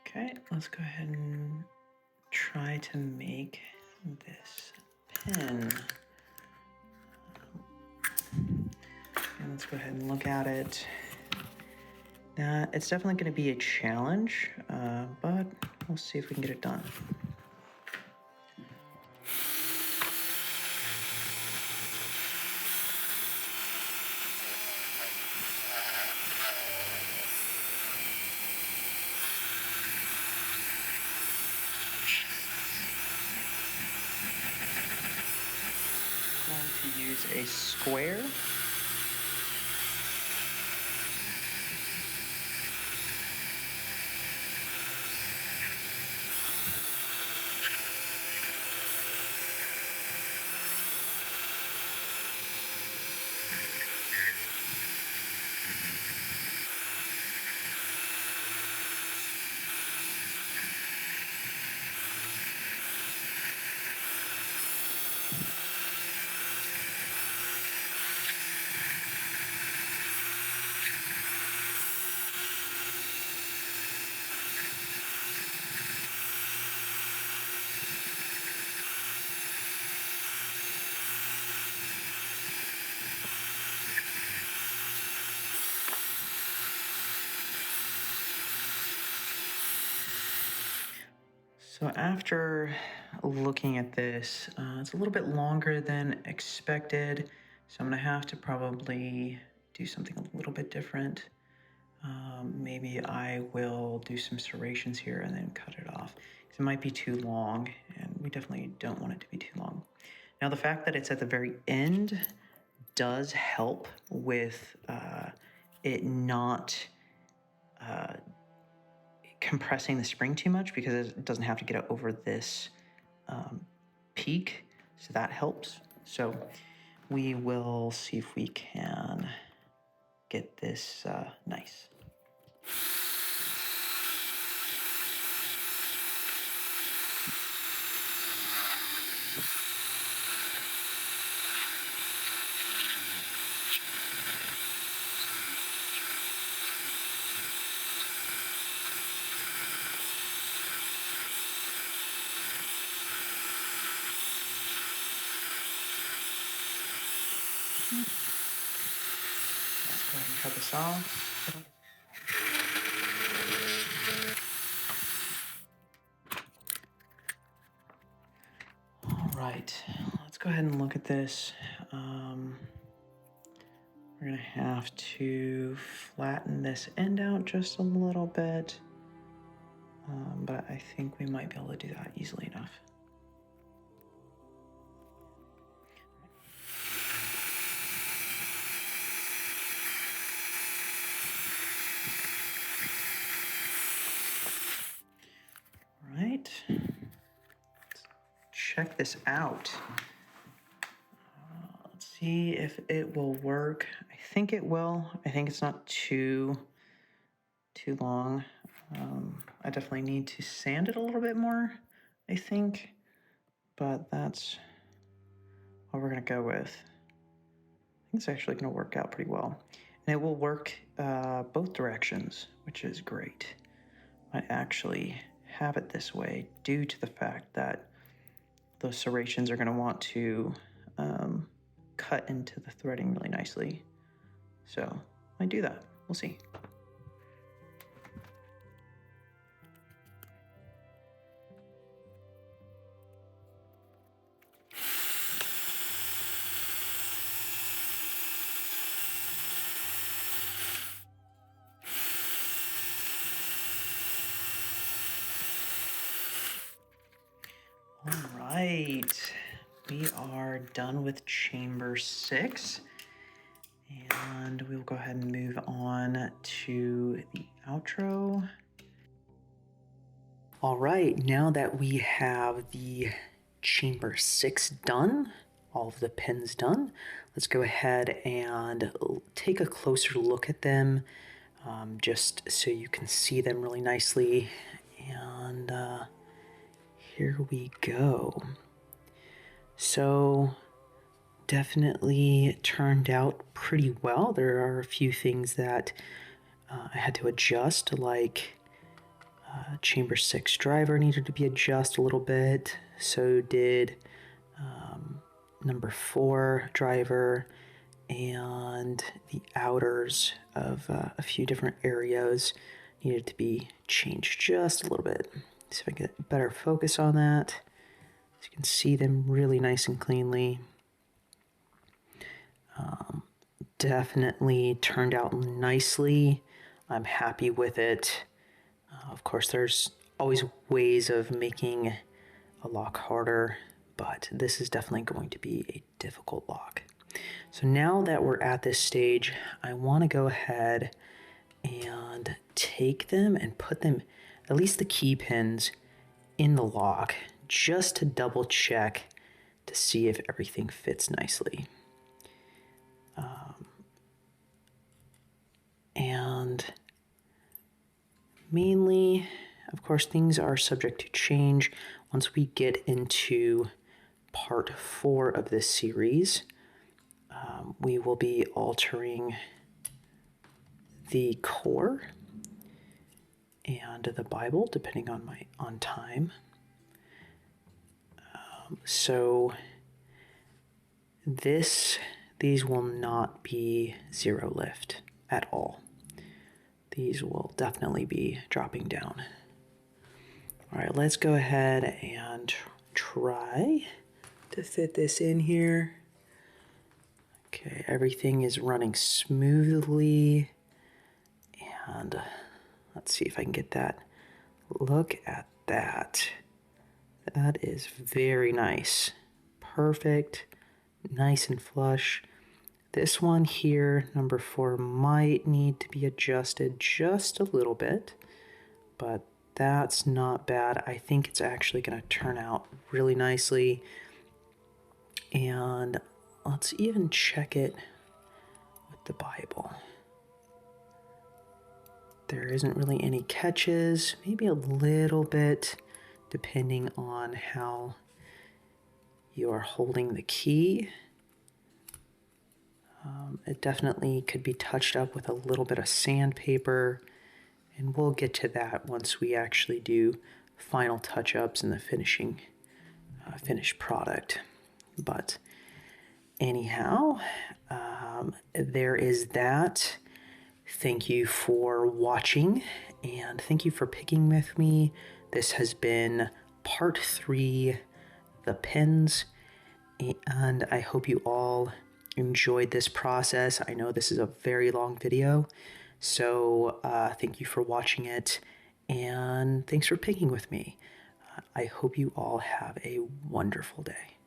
Okay, let's go ahead and try to make this pin. And let's go ahead and look at it. It's definitely going to be a challenge, but we'll see if we can get it done. I'm going to use a square. So after looking at this, it's a little bit longer than expected, so I'm gonna have to probably do something a little bit different. Maybe I will do some serrations here and then cut it off, because it might be too long, and we definitely don't want it to be too long. Now the fact that it's at the very end does help with it not compressing the spring too much, because it doesn't have to get over this peak, so that helps. So we will see if we can get this nice. Let's go ahead and cut this off. All right, let's go ahead and look at this. We're gonna have to flatten this end out just a little bit, but I think we might be able to do that easily enough. check this out. Let's see if it will work. I think it will. I think it's not too long. I definitely need to sand it a little bit more, I think, but that's what we're gonna go with. I think it's actually gonna work out pretty well. And it will work both directions, which is great. I actually have it this way due to the fact that those serrations are gonna want to cut into the threading really nicely. So I do that, we'll see. All right, we are done with chamber 6, and we'll go ahead and move on to the outro. All right, now that we have the chamber 6 done, all of the pins done, let's go ahead and take a closer look at them, just so you can see them really nicely. And here we go. So definitely turned out pretty well. There are a few things that I had to adjust, like chamber 6 driver needed to be adjusted a little bit. So did number 4 driver, and the outers of a few different areas needed to be changed just a little bit. See if I can get better focus on that. So you can see them really nice and cleanly. Definitely turned out nicely. I'm happy with it. Of course, there's always ways of making a lock harder, but this is definitely going to be a difficult lock. So now that we're at this stage, I want to go ahead and take them and put them, at least the key pins, in the lock, just to double check to see if everything fits nicely. And mainly, of course, things are subject to change once we get into part 4 of this series. We will be altering the core and the Bible depending on time. So these will not be zero lift at all. These will definitely be dropping down. All right, let's go ahead and try to fit this in here. Okay, everything is running smoothly. And let's see if I can get that. Look at that. That is very nice. Perfect, nice and flush. This one here, number 4, might need to be adjusted just a little bit, but that's not bad. I think it's actually going to turn out really nicely. And let's even check it with the Bible. There isn't really any catches, maybe a little bit, depending on how you are holding the key. It definitely could be touched up with a little bit of sandpaper, and we'll get to that once we actually do final touch-ups in the finished product. But anyhow, there is that. Thank you for watching, and thank you for picking with me. This has been part 3, the pins, and I hope you all enjoyed this process. I know this is a very long video, so thank you for watching it, and thanks for picking with me. I hope you all have a wonderful day.